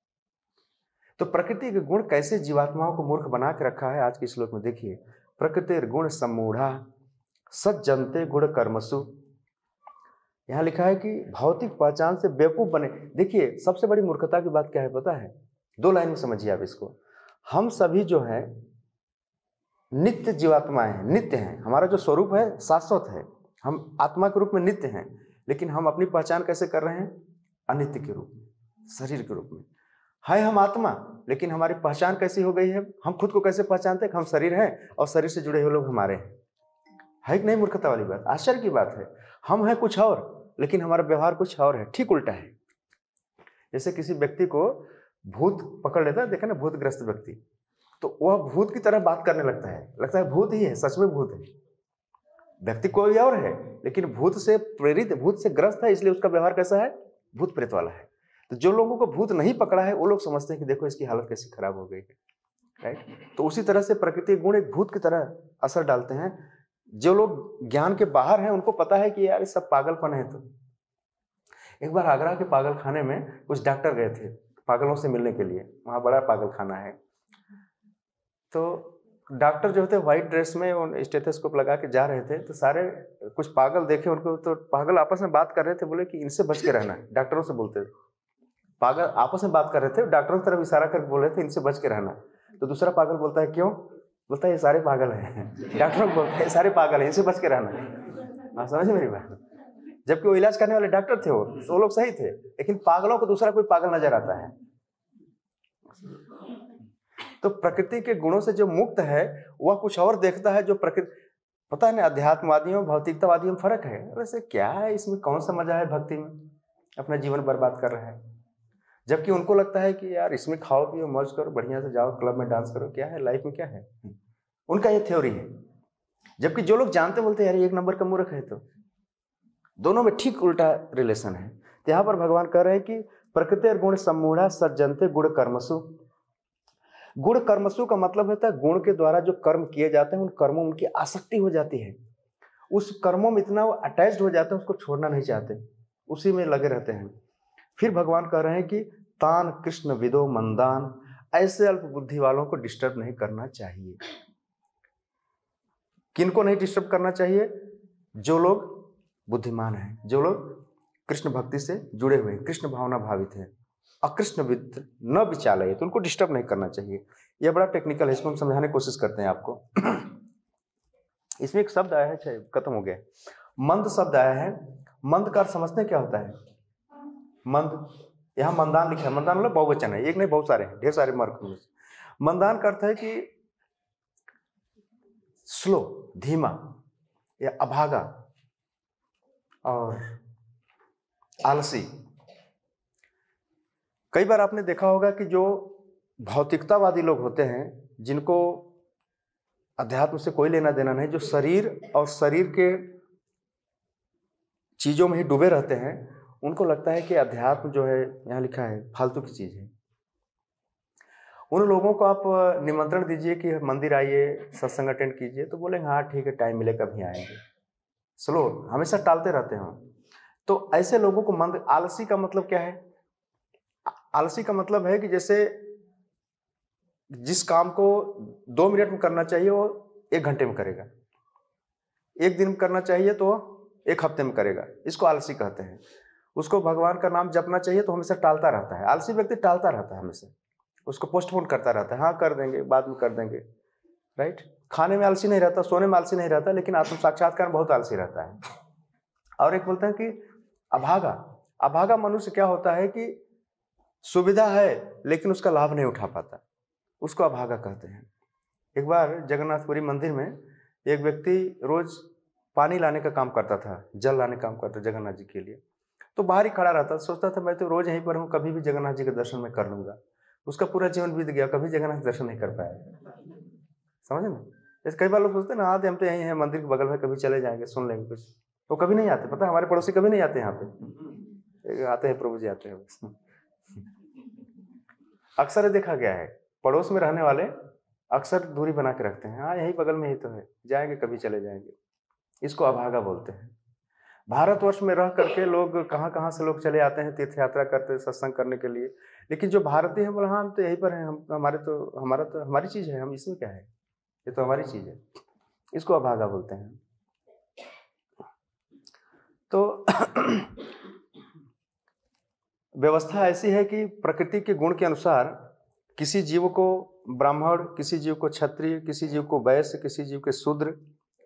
तो प्रकृति के गुण कैसे जीवात्माओं को मूर्ख बना के रखा है आज के श्लोक में देखिए। प्रकृति गुण सम्मूढ़ा सज्जनते गुण कर्मसु, यहाँ लिखा है कि भौतिक पहचान से बेवकूफ बने। देखिए सबसे बड़ी मूर्खता की बात क्या है पता है? 2 लाइन में समझिए आप इसको। हम सभी जो है नित्य जीवात्माएं हैं, नित्य हैं, हमारा जो स्वरूप है शाश्वत है, हम आत्मा के रूप में नित्य हैं, लेकिन हम अपनी पहचान कैसे कर रहे हैं? अनित्य के रूप में, शरीर के रूप में है हम आत्मा, लेकिन हमारी पहचान कैसी हो गई है? हम खुद को कैसे पहचानते हैं कि हम शरीर हैं और शरीर से जुड़े हुए लोग हमारे हैं। है कि नहीं मूर्खता वाली बात? आश्चर्य की बात है। हम हैं कुछ और, लेकिन हमारा व्यवहार कुछ और है, ठीक उल्टा है। जैसे किसी व्यक्ति को भूत पकड़ लेता है, देखा ना, भूतग्रस्त व्यक्ति, तो वह भूत की तरह बात करने लगता है भूत ही है, सच में भूत है। व्यक्ति कोई और है, लेकिन भूत से प्रेरित, भूत से ग्रस्त है, इसलिए उसका व्यवहार कैसा है? भूत प्रेत वाला है। तो जो लोगों को भूत नहीं पकड़ा है वो लोग समझते हैं कि देखो इसकी हालत कैसी खराब हो गई है, राइट। तो उसी तरह से प्रकृति गुण एक भूत की तरह असर डालते हैं। जो लोग ज्ञान के बाहर हैं उनको पता है कि यार ये सब पागलपन है। तो एक बार आगरा के पागल खाने में कुछ डॉक्टर गए थे पागलों से मिलने के लिए, वहाँ बड़ा पागल खाना है। तो डॉक्टर जो थे व्हाइट ड्रेस में उन स्टेथोस्कोप लगा के जा रहे थे, तो सारे कुछ पागल देखे उनको, तो पागल आपस में बात कर रहे थे, बोले कि इनसे बच के रहना। डॉक्टरों से बोलते थे, पागल आपस में बात कर रहे थे, डॉक्टरों की तरफ इशारा करके बोल रहे थे इनसे बच के रहना। तो दूसरा पागल बोलता है क्यों? बोलता है ये सारे पागल हैं। डॉक्टरों को बोलता है ये सारे पागल हैं, इनसे बच के रहना। आप समझे मेरी बात? जबकि वो इलाज करने वाले डॉक्टर थे, वो लोग सही थे, लेकिन पागलों को दूसरा कोई पागल नजर आता है। तो प्रकृति के गुणों से जो मुक्त है वह कुछ और देखता है जो प्रकृति, पता है ना, अध्यात्मवादियों भौतिकतावादियों में फर्क है। वैसे क्या है इसमें, कौन सा मजा है भक्ति में, अपना जीवन बर्बाद कर रहा है। जबकि उनको लगता है कि यार इसमें खाओ पियो मौज करो, बढ़िया से जाओ क्लब में डांस करो, क्या है लाइफ में, क्या है, उनका ये थ्योरी है। जबकि जो लोग जानते बोलते हैं यार एक नंबर का मूर्ख है। तो दोनों में ठीक उल्टा रिलेशन है। तो यहाँ पर भगवान कह रहे हैं कि प्रकृति और गुण सम्मूढ़ा सज्जनते गुण कर्मसु। गुण कर्मसु का मतलब होता है गुण के द्वारा जो कर्म किए जाते हैं उन कर्मों में उनकी आसक्ति हो जाती है, उस कर्मों में इतना वो अटैच्ड हो जाते हैं उसको छोड़ना नहीं चाहते, उसी में लगे रहते हैं। फिर भगवान कह रहे हैं कि तान कृष्ण विदो मंदान, ऐसे अल्प बुद्धि वालों को डिस्टर्ब नहीं करना चाहिए। किनको नहीं डिस्टर्ब करना चाहिए? जो लोग बुद्धिमान हैं, जो लोग कृष्ण भक्ति से जुड़े हुए हैं, कृष्ण भावना भावित हैं, अकृष्ण विद न विचालय, तो उनको डिस्टर्ब नहीं करना चाहिए। यह बड़ा टेक्निकल है, इसको हम समझाने की कोशिश करते हैं आपको। इसमें एक शब्द आया है, खत्म हो गया, मंद शब्द आया है। मंद का अर्थ समझते हैं क्या होता है? मंद, यहाँ मंदान लिखा है, मंदान मतलब बहुवचन है, एक नहीं बहुत सारे हैं, ढेर सारे मार्ग। मंदान का अर्थ है कि स्लो, धीमा या अभागा और आलसी। कई बार आपने देखा होगा कि जो भौतिकतावादी लोग होते हैं, जिनको अध्यात्म से कोई लेना देना नहीं, जो शरीर और शरीर के चीजों में ही डूबे रहते हैं, उनको लगता है कि अध्यात्म जो है, यहाँ लिखा है, फालतू की चीज है। उन लोगों को आप निमंत्रण दीजिए कि मंदिर आइए, सत्संग अटेंड कीजिए, तो बोलेंगे हाँ ठीक है, टाइम मिले कभी आएंगे। स्लो, हमेशा टालते रहते हैं। तो ऐसे लोगों को मंद, आलसी का मतलब क्या है? आलसी का मतलब है कि जैसे जिस काम को 2 मिनट में करना चाहिए वो 1 घंटे में करेगा, 1 दिन में करना चाहिए तो 1 हफ्ते में करेगा, इसको आलसी कहते हैं। उसको भगवान का नाम जपना चाहिए तो हमेशा टालता रहता है। आलसी व्यक्ति टालता रहता है हमेशा, उसको पोस्टपोन करता रहता है, हाँ कर देंगे, बाद में कर देंगे, राइट। खाने में आलसी नहीं रहता, सोने में आलसी नहीं रहता, लेकिन आत्म साक्षात्कार में बहुत आलसी रहता है। और एक बोलते हैं कि अभागा। अभागा मनुष्य क्या होता है कि सुविधा है लेकिन उसका लाभ नहीं उठा पाता, उसको अभागा कहते हैं। एक बार जगन्नाथपुरी मंदिर में एक व्यक्ति रोज पानी लाने का काम करता था, जल लाने का काम करता जगन्नाथ जी के लिए। तो बाहर ही खड़ा रहता, सोचता था मैं तो रोज यहीं पर हूँ, कभी भी जगन्नाथ जी के दर्शन में कर लूंगा। उसका पूरा जीवन बीत गया, कभी जगन्नाथ दर्शन नहीं कर पाया। समझे ना? जैसे कई बार लोग सोचते हैं ना, आते हम तो यहीं हैं मंदिर के बगल में, कभी चले जाएंगे, सुन लेंगे कुछ, तो कभी नहीं आते। पता है हमारे पड़ोसी कभी नहीं आते यहाँ पे, आते हैं प्रभु जी आते हैं बस। अक्सर देखा गया है, पड़ोस में रहने वाले अक्सर दूरी बना के रखते हैं, हाँ यही बगल में ही तो है, जाएंगे कभी चले जाएंगे। इसको अभागा बोलते हैं। भारतवर्ष में रह करके लोग कहाँ कहाँ से लोग चले आते हैं तीर्थ यात्रा करते हैं सत्संग करने के लिए, लेकिन जो भारतीय हैं बोले हाँ हम तो यहीं पर हैं, हम हमारी चीज़ है, हम इसमें क्या है, ये तो हमारी चीज़ है। इसको अभागा बोलते हैं। तो व्यवस्था ऐसी है कि प्रकृति के गुण के अनुसार किसी जीव को ब्राह्मण, किसी जीव को क्षत्रिय, किसी जीव को वैश्य, किसी जीव के शूद्र,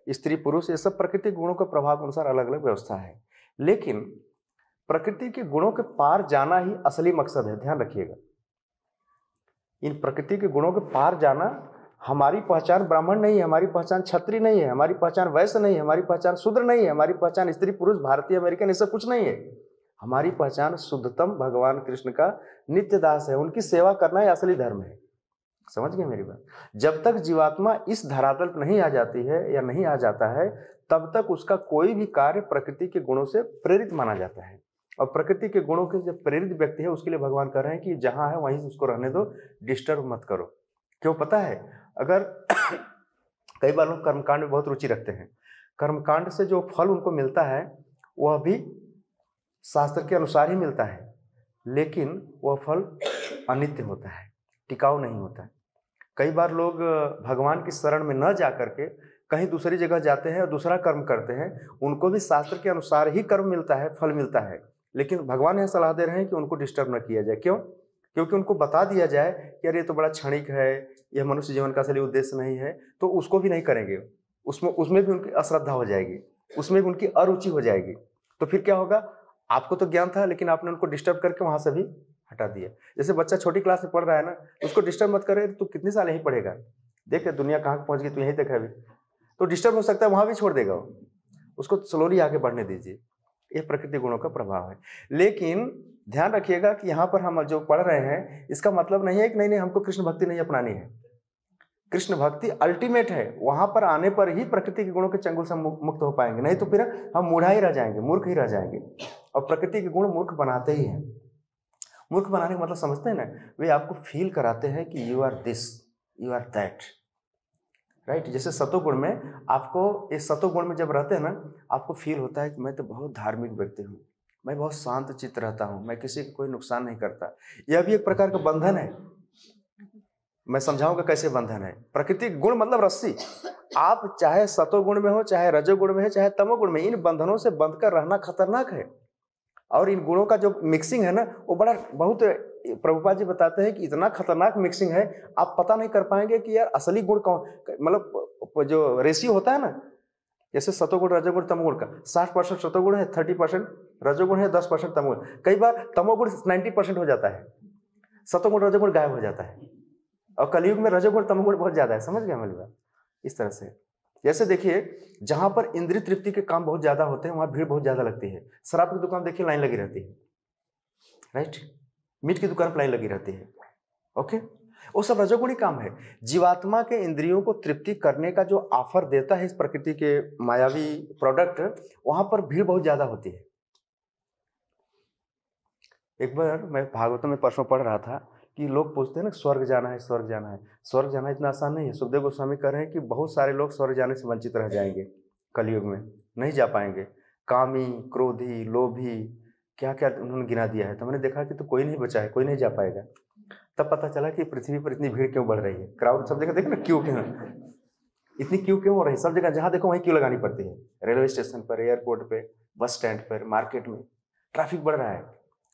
स्त्री पुरुष, ये सब प्रकृति गुणों के प्रभाव के अनुसार अलग अलग व्यवस्था है। लेकिन प्रकृति के गुणों के पार जाना ही असली मकसद है, ध्यान रखिएगा। इन प्रकृति के गुणों के पार जाना, हमारी पहचान ब्राह्मण नहीं है, हमारी पहचान क्षत्रिय नहीं है, हमारी पहचान वैश्य नहीं है, हमारी पहचान शूद्र नहीं है, हमारी पहचान स्त्री पुरुष, भारतीय अमेरिकन, ये सब कुछ नहीं है। हमारी पहचान शुद्धतम भगवान कृष्ण का नित्य दास है, उनकी सेवा करना ही असली धर्म है। समझ गए मेरी बात? जब तक जीवात्मा इस धरातल पर नहीं आ जाती है या नहीं आ जाता है, तब तक उसका कोई भी कार्य प्रकृति के गुणों से प्रेरित माना जाता है। और प्रकृति के गुणों के जो प्रेरित व्यक्ति है उसके लिए भगवान कह रहे हैं कि जहां है वहीं उसको रहने दो, डिस्टर्ब मत करो। क्यों पता है? अगर कई बार लोग कर्मकांड में बहुत रुचि रखते हैं, कर्मकांड से जो फल उनको मिलता है वह भी शास्त्र के अनुसार ही मिलता है, लेकिन वह फल अनित्य होता है, टिकाऊ नहीं होता है। कई बार लोग भगवान की शरण में न जा करके कहीं दूसरी जगह जाते हैं और दूसरा कर्म करते हैं, उनको भी शास्त्र के अनुसार ही कर्म मिलता है, फल मिलता है, लेकिन भगवान यह सलाह दे रहे हैं कि उनको डिस्टर्ब न किया जाए। क्यों? क्योंकि उनको बता दिया जाए कि अरे ये तो बड़ा क्षणिक है, यह मनुष्य जीवन का असली उद्देश्य नहीं है, तो उसको भी नहीं करेंगे, उसमें भी उनकी अश्रद्धा हो जाएगी, उसमें भी उनकी अरुचि हो जाएगी। तो फिर क्या होगा? आपको तो ज्ञान था लेकिन आपने उनको डिस्टर्ब करके वहां से भी हटा दिया। जैसे बच्चा छोटी क्लास में पढ़ रहा है ना, उसको डिस्टर्ब मत करे, तू कितने साल यहीं पढ़ेगा, देख दुनिया कहाँ पहुंच गई, तू यहीं तक है अभी, तो डिस्टर्ब हो सकता है, वहां भी छोड़ देगा वो, उसको स्लोली आगे बढ़ने दीजिए। ये प्रकृति गुणों का प्रभाव है। लेकिन ध्यान रखिएगा कि यहाँ पर हम जो पढ़ रहे हैं इसका मतलब नहीं है कि नहीं हमको कृष्ण भक्ति नहीं अपनानी है। कृष्ण भक्ति अल्टीमेट है, वहां पर आने पर ही प्रकृति के गुणों के चंगुल से मुक्त हो पाएंगे, नहीं तो फिर हम मूढ़ा ही रह जाएंगे, मूर्ख ही रह जाएंगे। और प्रकृति के गुण मूर्ख बनाते ही हैं। मूर्ख बनाने का मतलब समझते हैं ना, वे आपको फील कराते हैं कि you are this, you are that, right. जैसे सतोगुण में आपको, इस सतोगुण में जब रहते हैं ना, आपको फील होता है कि मैं तो बहुत धार्मिक व्यक्ति हूँ, मैं बहुत शांत चित्त रहता हूँ, मैं किसी को कोई नुकसान नहीं करता। यह भी एक प्रकार का बंधन है। मैं समझाऊंगा कैसे बंधन है। प्रकृति गुण मतलब रस्सी। आप चाहे सतोगुण में हो, चाहे रजोगुण में है, चाहे तमोगुण में, इन बंधनों से बंध कर रहना खतरनाक है। और इन गुणों का जो मिक्सिंग है ना, वो बहुत प्रभुपाद जी बताते हैं कि इतना खतरनाक मिक्सिंग है, आप पता नहीं कर पाएंगे कि यार असली गुण कौन, मतलब जो रेशियो होता है ना, जैसे सतोगुण रजोगुण तमोगुण का 60% सतोगुण है, 30% रजोगुण है, 10% तमोगुण। कई बार तमोगुण 90% हो जाता है, सतोगुण रजोगुण गायब हो जाता है। और कलयुग में रजोगुण तमोगुण बहुत ज्यादा है, समझ गए मेरी बात। इस तरह से जैसे देखिए, जहां पर इंद्रिय तृप्ति के काम बहुत ज्यादा होते हैं वहां भीड़ बहुत ज्यादा लगती है। शराब की दुकान देखिए, लाइन लगी रहती है, राइट। मीट की दुकान पर लाइन लगी रहती है, ओके। वो सब रजोगुणी काम है। जीवात्मा के इंद्रियों को तृप्ति करने का जो ऑफर देता है इस प्रकृति के मायावी प्रोडक्ट, वहां पर भीड़ बहुत ज्यादा होती है। एक बार मैं भागवतम में परसों पढ़ रहा था कि लोग पूछते हैं ना, स्वर्ग जाना है, स्वर्ग जाना है। स्वर्ग जाना इतना आसान नहीं है। सुखदेव गोस्वामी कह रहे हैं कि बहुत सारे लोग स्वर्ग जाने से वंचित रह जाएंगे, कलयुग में नहीं जा पाएंगे। कामी, क्रोधी, लोभी, क्या क्या उन्होंने गिना दिया है। तो मैंने देखा कि तो कोई नहीं बचा है, कोई नहीं जा पाएगा। तब पता चला कि पृथ्वी पर इतनी भीड़ क्यों बढ़ रही है। क्राउड सब जगह देखो ना, क्यों क्यों इतनी क्यों हो रही है। सब जगह जहाँ देखो वहीं क्यों लगानी पड़ती है। रेलवे स्टेशन पर, एयरपोर्ट पे, बस स्टैंड पर, मार्केट में ट्रैफिक बढ़ रहा है।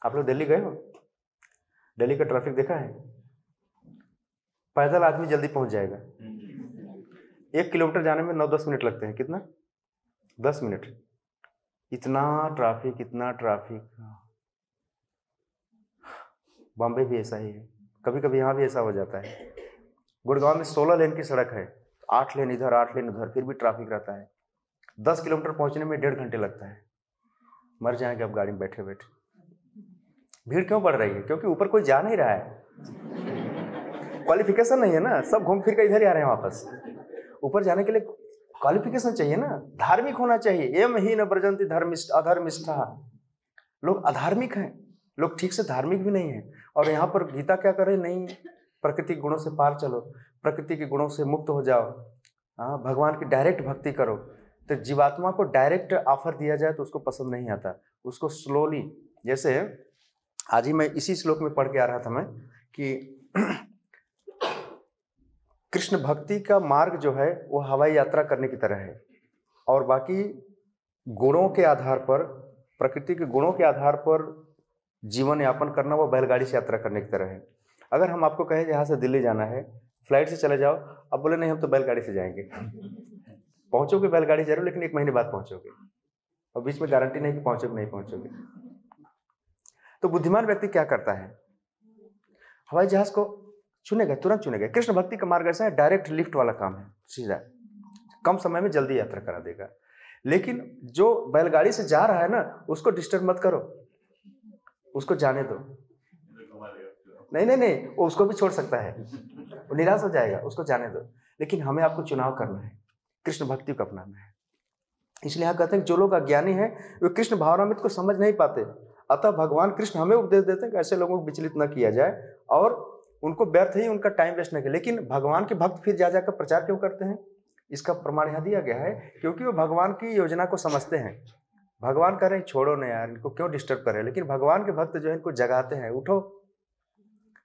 आप लोग दिल्ली गए हो? दिल्ली का ट्रैफिक देखा है? पैदल आदमी जल्दी पहुंच जाएगा। 1 किलोमीटर जाने में 9-10 मिनट लगते हैं। कितना? 10 मिनट। इतना ट्रैफिक, इतना ट्रैफिक। बॉम्बे भी ऐसा ही है, कभी कभी यहाँ भी ऐसा हो जाता है। गुड़गांव में 16 लेन की सड़क है, 8 लेन इधर 8 लेन उधर, फिर भी ट्रैफिक रहता है। 10 किलोमीटर पहुंचने में 1.5 घंटे लगता है। मर जाएंगे अब गाड़ी में बैठे बैठे। भीड़ क्यों बढ़ रही है? क्योंकि ऊपर कोई जा नहीं रहा है, क्वालिफिकेशन नहीं है ना। सब घूम फिर कर इधर ही आ रहे हैं वापस। ऊपर जाने के लिए क्वालिफिकेशन चाहिए ना, धार्मिक होना चाहिए। एम ही न ब्रजंती धर्मिष्ठ अधर्मिष्ठा। लोग अधार्मिक हैं, लोग ठीक से धार्मिक भी नहीं है। और यहाँ पर गीता क्या करे, नहीं प्रकृति गुणों से पार चलो, प्रकृति के गुणों से मुक्त हो जाओ, हाँ भगवान की डायरेक्ट भक्ति करो। तो जीवात्मा को डायरेक्ट ऑफर दिया जाए तो उसको पसंद नहीं आता, उसको स्लोली। जैसे आज ही मैं इसी श्लोक में पढ़ के आ रहा था मैं कि कृष्ण भक्ति का मार्ग जो है वो हवाई यात्रा करने की तरह है, और बाकी गुणों के आधार पर, प्रकृति के गुणों के आधार पर जीवन यापन करना वो बैलगाड़ी से यात्रा करने की तरह है। अगर हम आपको कहें यहाँ से दिल्ली जाना है, फ्लाइट से चले जाओ, अब बोले नहीं हम तो बैलगाड़ी से जाएंगे। पहुंचोगे बैलगाड़ी जरूर, लेकिन 1 महीने बाद पहुंचोगे, और बीच में गारंटी नहीं कि पहुंचोगे नहीं पहुंचोगे। तो बुद्धिमान व्यक्ति क्या करता है, हवाई जहाज को चुनेगा, तुरंत चुनेगा। कृष्ण भक्ति का मार्ग ऐसा है, डायरेक्ट लिफ्ट वाला काम है, सीधा कम समय में जल्दी यात्रा करा देगा। लेकिन जो बैलगाड़ी से जा रहा है ना, उसको डिस्टर्ब मत करो, उसको जाने दो। नहीं, वो उसको भी छोड़ सकता है, वो निराश हो जाएगा, उसको जाने दो। लेकिन हमें आपको चुनाव करना है, कृष्ण भक्ति को अपनाना है। इसलिए यहाँ कहते हैं जो लोग अज्ञानी हैं वे कृष्ण भावनामृत को समझ नहीं पाते। अतः भगवान कृष्ण हमें उपदेश देते हैं कि ऐसे लोगों को विचलित न किया जाए और उनको व्यर्थ ही उनका टाइम वेस्ट न किया। लेकिन भगवान के भक्त फिर जा जाकर प्रचार क्यों करते हैं? इसका प्रमाण यहाँ दिया गया है, क्योंकि वो भगवान की योजना को समझते हैं। भगवान कह रहे हैं छोड़ो ना यार, इनको क्यों डिस्टर्ब कर रहे हैं। लेकिन भगवान के भक्त जो है इनको जगाते हैं, उठो।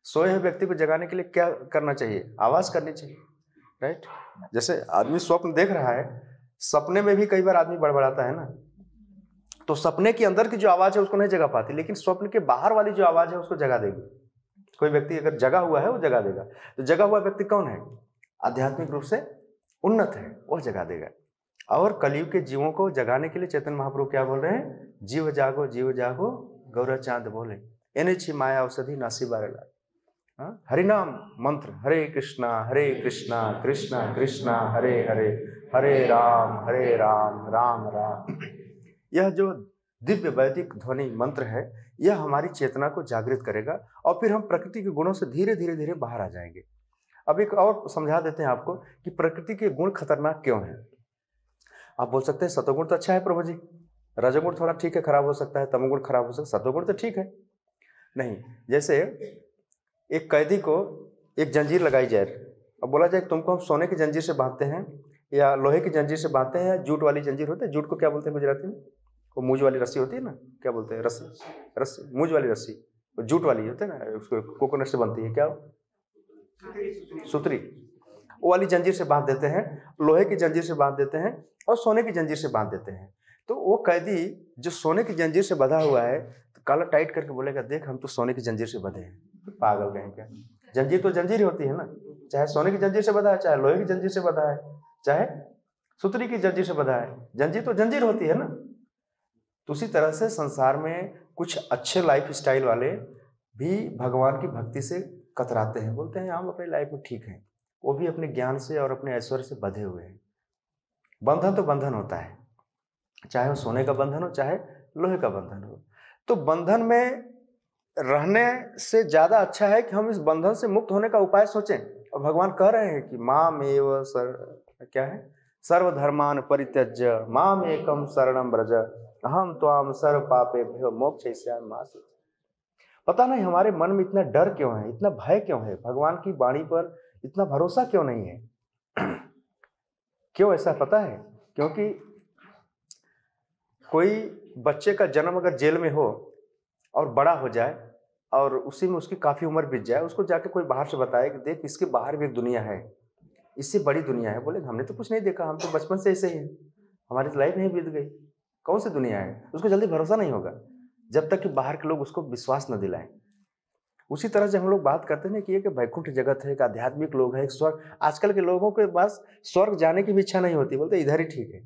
सोए हुए व्यक्ति को जगाने के लिए क्या करना चाहिए? आवाज करनी चाहिए, राइट। जैसे आदमी स्वप्न देख रहा है, सपने में भी कई बार आदमी बड़बड़ाता है ना, तो सपने के अंदर की जो आवाज है उसको नहीं जगा पाती, लेकिन स्वप्न के बाहर वाली जो आवाज है उसको जगा देगी। कोई व्यक्ति अगर जगा हुआ है वो जगा देगा। तो जगा हुआ व्यक्ति कौन है? आध्यात्मिक रूप से उन्नत है, वह जगा देगा। और कलयुग के जीवों को जगाने के लिए चैतन्य महाप्रभु क्या बोल रहे हैं? जीव जागो जीव जागो गौरा चांद बोले। एने छी माया औषधि नासी बारेला। हरिनाम मंत्र, हरे कृष्णा कृष्णा कृष्णा हरे हरे, हरे राम राम राम। यह जो दिव्य वैदिक ध्वनि मंत्र है, यह हमारी चेतना को जागृत करेगा और फिर हम प्रकृति के गुणों से धीरे धीरे धीरे बाहर आ जाएंगे। अब एक और समझा देते हैं आपको कि प्रकृति के गुण खतरनाक क्यों हैं। आप बोल सकते हैं सतोगुण तो अच्छा है प्रभु जी, रजोगुण थोड़ा ठीक है, खराब हो सकता है, तमोगुण खराब हो सकता है, सतोगुण तो ठीक है। नहीं, जैसे एक कैदी को एक जंजीर लगाई जाए और बोला जाए तुमको हम सोने की जंजीर से बांधते हैं या लोहे की जंजीर से बांधते हैं, जूट वाली जंजीर होती है, जूट को क्या बोलते हैं गुजराती में, वो मूज वाली रस्सी होती है ना, क्या बोलते हैं, रस्सी मूज वाली रस्सी, वो जूट वाली होती है ना, उसको कोकोनट से बनती है, क्या सुतरी, वो वाली जंजीर से बांध देते हैं, लोहे की जंजीर से बांध देते हैं और सोने की जंजीर से बांध देते हैं। तो वो कैदी जो सोने की जंजीर से बंधा हुआ है तो काला टाइट करके बोलेगा देख हम तो सोने की जंजीर से बंधे हैं। पागल कहें क्या, जंजीर तो जंजीर ही होती है ना, चाहे सोने की जंजीर से बंधा है, चाहे लोहे की जंजीर से बंधा है, चाहे सुतरी की जंजीर से बंधा है, जंजीर तो जंजीर होती है ना। तो उसी तरह से संसार में कुछ अच्छे लाइफ स्टाइल वाले भी भगवान की भक्ति से कतराते हैं, बोलते हैं हम अपनी लाइफ में ठीक हैं, वो भी अपने ज्ञान से और अपने ऐश्वर्य से बंधे हुए हैं। बंधन तो बंधन होता है, चाहे वो सोने का बंधन हो चाहे लोहे का बंधन हो। तो बंधन में रहने से ज्यादा अच्छा है कि हम इस बंधन से मुक्त होने का उपाय सोचें। और भगवान कह रहे हैं कि माम एव क्या है, सर्वधर्मान परित्यज्य माम एकम शरणम व्रज अहम त्वाम सर्व पापेभ्यो मोक्षयिष्यामि। पता नहीं हमारे मन में इतना डर क्यों है, इतना भय क्यों है, भगवान की वाणी पर इतना भरोसा क्यों नहीं है। क्यों ऐसा पता है, क्योंकि कोई बच्चे का जन्म अगर जेल में हो और बड़ा हो जाए और उसी में उसकी काफ़ी उम्र बीत जाए, उसको जाके कोई बाहर से बताए कि देख इसके बाहर भी एक दुनिया है, इससे बड़ी दुनिया है, बोले हमने तो कुछ नहीं देखा, हम तो बचपन से ऐसे ही हैं, हमारी लाइफ नहीं बीत गई, कौन सी दुनिया है, उसको जल्दी भरोसा नहीं होगा जब तक कि बाहर के लोग उसको विश्वास न दिलाएं। उसी तरह से हम लोग बात करते हैं कि एक वैकुंठ जगत है, एक आध्यात्मिक लोग है, एक स्वर्ग, आजकल के लोगों के पास स्वर्ग जाने की भी इच्छा नहीं होती, बोलते इधर ही ठीक है।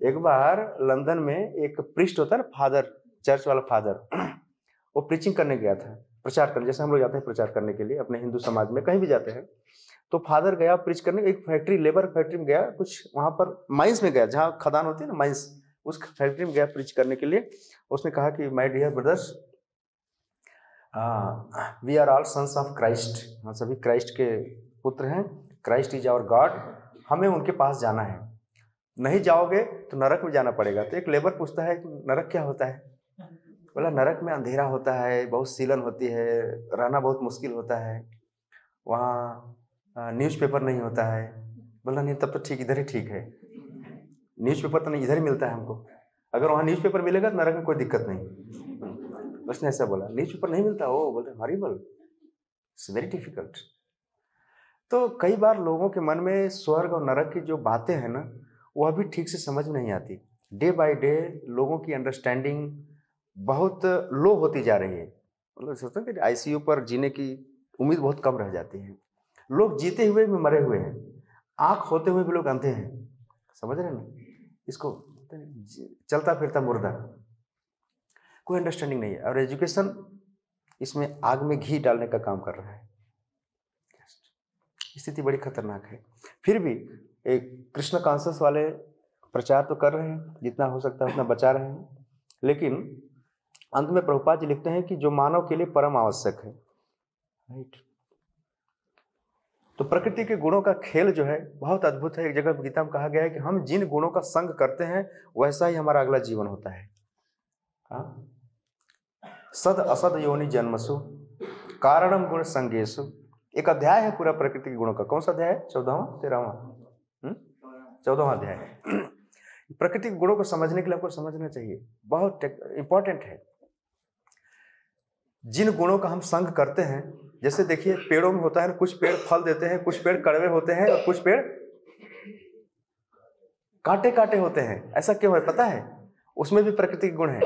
एक बार लंदन में एक प्रीस्ट होता है ना, फादर, चर्च वाला फादर, वो प्रीचिंग करने गया था, प्रचार करने, जैसे हम लोग जाते हैं प्रचार करने के लिए अपने हिंदू समाज में कहीं भी जाते हैं, तो फादर गया प्रीच करने, एक फैक्ट्री, लेबर फैक्ट्री में गया, कुछ वहाँ पर माइंस में गया, जहाँ खदान होती है ना माइंस, उस फैक्ट्री में गया प्रीच करने के लिए। उसने कहा कि my dear brothers, we are all sons of Christ, हम सभी क्राइस्ट के पुत्र हैं, क्राइस्ट इज आवर गॉड, हमें उनके पास जाना है, नहीं जाओगे तो नरक में जाना पड़ेगा। तो एक लेबर पूछता है कि नरक क्या होता है, बोला नरक में अंधेरा होता है, बहुत सीलन होती है, रहना बहुत मुश्किल होता है, वहाँ न्यूज़पेपर नहीं होता है। बोला नहीं तब तो ठीक, इधर ही ठीक है, न्यूज़पेपर तो नहीं इधर ही मिलता है हमको, अगर वहाँ न्यूज़पेपर मिलेगा तो नरक में कोई दिक्कत नहीं। उसने ऐसा बोला, न्यूज़पेपर नहीं मिलता, ओ बोलते हॉरिबल, इट्स वेरी डिफिकल्ट। तो कई बार लोगों के मन में स्वर्ग और नरक की जो बातें हैं ना, वह भी ठीक से समझ में नहीं आती। डे बाय डे लोगों की अंडरस्टैंडिंग बहुत लो होती जा रही है, मतलब सोचते हैं कि आईसीयू पर जीने की उम्मीद बहुत कम रह जाती है। लोग जीते हुए भी मरे हुए हैं, आँख होते हुए भी लोग अंधे हैं, समझ रहे हैं ना इसको, चलता फिरता मुर्दा, कोई अंडरस्टैंडिंग नहीं है। और एजुकेशन इसमें आग में घी डालने का काम कर रहा है, स्थिति बड़ी खतरनाक है। फिर भी एक कृष्ण कॉन्शियस वाले प्रचार तो कर रहे हैं, जितना हो सकता है उतना बचा रहे हैं, लेकिन अंत में प्रभुपाद जी लिखते हैं कि जो मानव के लिए परम आवश्यक है, राइट। तो प्रकृति के गुणों का खेल जो है बहुत अद्भुत है। एक जगह गीता में कहा गया है कि हम जिन गुणों का संग करते हैं वैसा ही हमारा अगला जीवन होता है। सद असद योनि जन्मसु कारणम गुण संगेशु, एक अध्याय है पूरा प्रकृति के गुणों का। कौन सा अध्याय है? 14वां 13वां 14वां अध्याय। प्रकृति के गुणों को समझने के लिए आपको समझना चाहिए, बहुत इंपॉर्टेंट है। जिन गुणों का हम संग करते हैं, जैसे देखिए पेड़ों में होता है ना, कुछ पेड़ फल देते हैं, कुछ पेड़ कड़वे होते हैं और कुछ पेड़ कांटे कांटे होते हैं। ऐसा क्यों है पता है? उसमें भी प्रकृति के गुण है।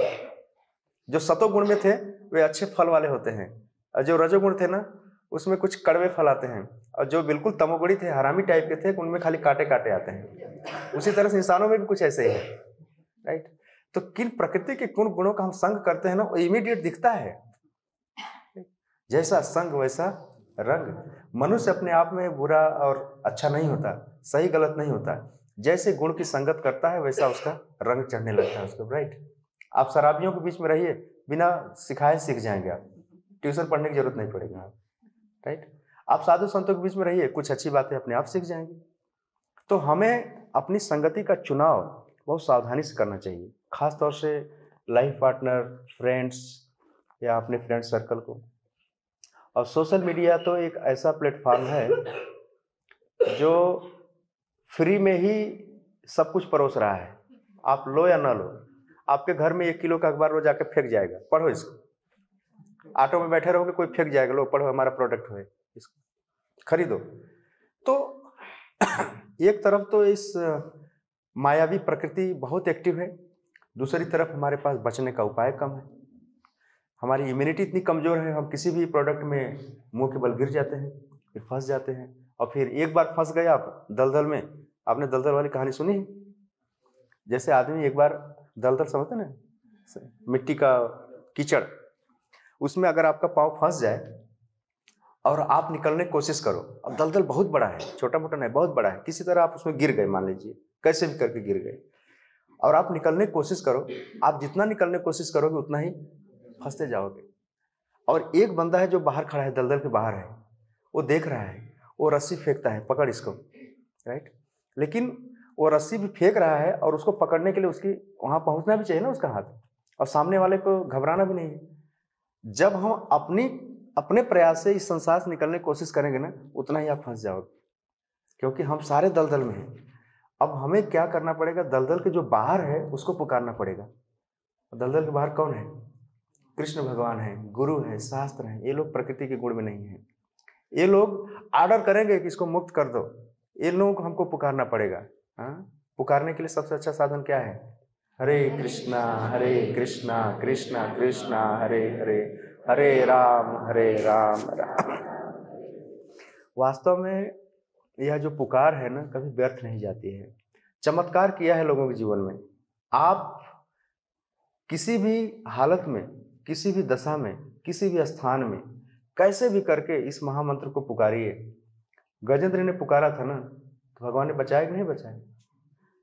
जो सतोगुण में थे वे अच्छे फल वाले होते हैं, और जो रजोगुण थे ना उसमें कुछ कड़वे फल आते हैं, और जो बिल्कुल तमोगुणी थे, हरामी टाइप के थे, उनमें खाली कांटे कांटे आते हैं। उसी तरह से इंसानों में भी कुछ ऐसे ही है, राइट। तो किन प्रकृति के गुण गुणों का हम संग करते हैं ना, वो इमीडिएट दिखता है। जैसा संग वैसा रंग। मनुष्य अपने आप में बुरा और अच्छा नहीं होता, सही गलत नहीं होता। जैसे गुण की संगत करता है वैसा उसका रंग चढ़ने लगता है उसको, राइट। आप शराबियों के बीच में रहिए, बिना सिखाए सीख जाएंगे आप, ट्यूशन पढ़ने की जरूरत नहीं पड़ेगी आप, राइट। आप साधु संतों के बीच में रहिए, कुछ अच्छी बातें अपने आप सीख जाएंगे। तो हमें अपनी संगति का चुनाव बहुत सावधानी से करना चाहिए, खास तौर से लाइफ पार्टनर, फ्रेंड्स या अपने फ्रेंड सर्कल को। और सोशल मीडिया तो एक ऐसा प्लेटफॉर्म है जो फ्री में ही सब कुछ परोस रहा है। आप लो या ना लो, आपके घर में 1 किलो का अखबार रोज आके फेंक जाएगा, पढ़ो इसको। ऑटो में बैठे रहोगे, कोई फेंक जाएगा, लो पढ़ो, हमारा प्रोडक्ट है, इसको खरीदो। तो एक तरफ तो इस मायावी प्रकृति बहुत एक्टिव है, दूसरी तरफ हमारे पास बचने का उपाय कम है। हमारी इम्यूनिटी इतनी कमज़ोर है, हम किसी भी प्रोडक्ट में मुंह के बल गिर जाते हैं, फिर फंस जाते हैं। और फिर एक बार फंस गए आप दलदल में, आपने दलदल वाली कहानी सुनी है? जैसे आदमी एक बार दलदल, समझते ना, मिट्टी का कीचड़, उसमें अगर आपका पाँव फंस जाए और आप निकलने की कोशिश करो, अब दलदल बहुत बड़ा है, छोटा मोटा नहीं, बहुत बड़ा है, किसी तरह आप उसमें गिर गए, मान लीजिए कैसे भी करके गिर गए, और आप निकलने की कोशिश करो, आप जितना निकलने की कोशिश करोगे उतना ही फंसते जाओगे। और एक बंदा है जो बाहर खड़ा है, दलदल के बाहर है, वो देख रहा है, वो रस्सी फेंकता है, पकड़ इसको, राइट। लेकिन वो रस्सी भी फेंक रहा है और उसको पकड़ने के लिए उसकी वहां पहुंचना भी चाहिए ना उसका हाथ, और सामने वाले को घबराना भी नहीं है। जब हम अपने प्रयास से इस संसार से निकलने की कोशिश करेंगे ना, उतना ही आप फंस जाओगे, क्योंकि हम सारे दलदल में हैं। अब हमें क्या करना पड़ेगा, दलदल के जो बाहर है उसको पुकारना पड़ेगा। दलदल के बाहर कौन है? कृष्ण भगवान है, गुरु है, शास्त्र है। ये लोग प्रकृति के गुण में नहीं है, ये लोग आर्डर करेंगे कि इसको मुक्त कर दो, ये लोगों को हमको पुकारना पड़ेगा। पुकारने के लिए सबसे अच्छा साधन क्या है? हरे कृष्णा कृष्णा कृष्णा हरे हरे, हरे राम राम। वास्तव में यह जो पुकार है ना, कभी व्यर्थ नहीं जाती है। चमत्कार किया है लोगों के जीवन में। आप किसी भी हालत में, किसी भी दशा में, किसी भी स्थान में कैसे भी करके इस महामंत्र को पुकारिए। गजेंद्र ने पुकारा था ना, तो भगवान ने बचाया कि नहीं बचाया?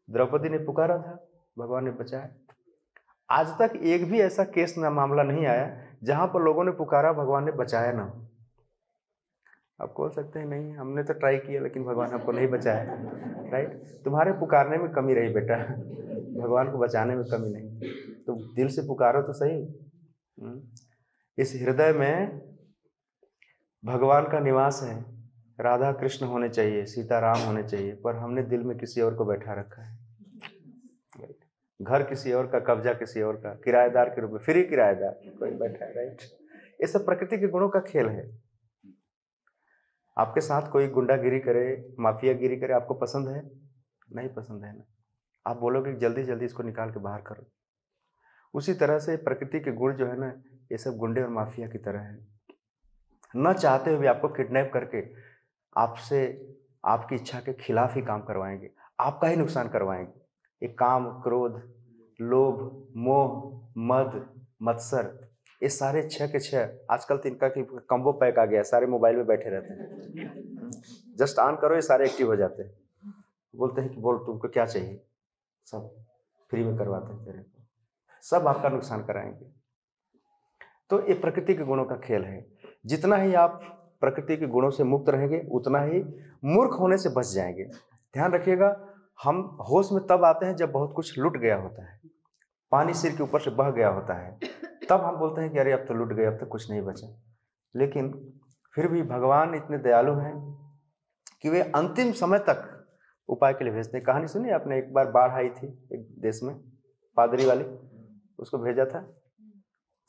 द्रौपदी ने पुकारा था, भगवान ने बचाया। आज तक एक भी ऐसा केस ना मामला नहीं आया जहां पर लोगों ने पुकारा, भगवान ने बचाया ना। आप बोल सकते हैं नहीं, हमने तो ट्राई किया लेकिन भगवान आपको नहीं बचाया, राइट। तुम्हारे पुकारने में कमी रही बेटा, भगवान को बचाने में कमी नहीं। तो दिल से पुकारो तो सही। इस हृदय में भगवान का निवास है, राधा कृष्ण होने चाहिए, सीता राम होने चाहिए, पर हमने दिल में किसी और को बैठा रखा है। घर किसी और का, कब्जा किसी और का, किराएदार के रूप में, फ्री किराएदार कोई बैठा है, राइट। ये सब प्रकृति के गुणों का खेल है। आपके साथ कोई गुंडागिरी करे, माफियागिरी करे, आपको पसंद है? नहीं पसंद है ना। आप बोलोगे जल्दी जल्दी इसको निकाल के बाहर करो। उसी तरह से प्रकृति के गुण जो है ना, ये सब गुंडे और माफिया की तरह है। न चाहते हुए आपको किडनैप करके आपसे आपकी इच्छा के खिलाफ ही काम करवाएंगे, आपका ही नुकसान करवाएंगे। ये काम, क्रोध, लोभ, मोह, मद, मत्सर, ये सारे 6 के 6 आजकल तो इनका कम्बो पैक आ गया, सारे मोबाइल में बैठे रहते हैं। जस्ट ऑन करो, ये सारे एक्टिव हो जाते हैं। बोलते हैं कि बोल तुमको क्या चाहिए, सब फ्री में करवाते हैं तेरे को, सब आपका नुकसान कराएंगे। तो ये प्रकृति के गुणों का खेल है। जितना ही आप प्रकृति के गुणों से मुक्त रहेंगे, उतना ही मूर्ख होने से बच जाएंगे। ध्यान रखिएगा, हम होश में तब आते हैं जब बहुत कुछ लुट गया होता है, पानी सिर के ऊपर से बह गया होता है, तब हम बोलते हैं कि अरे अब तो लुट गए, अब तो कुछ नहीं बचा। लेकिन फिर भी भगवान इतने दयालु हैं कि वे अंतिम समय तक उपाय के लिए भेजते हैं। कहानी सुनी आपने? एक बार बाढ़ आई थी एक देश में, पादरी वाली, उसको भेजा था,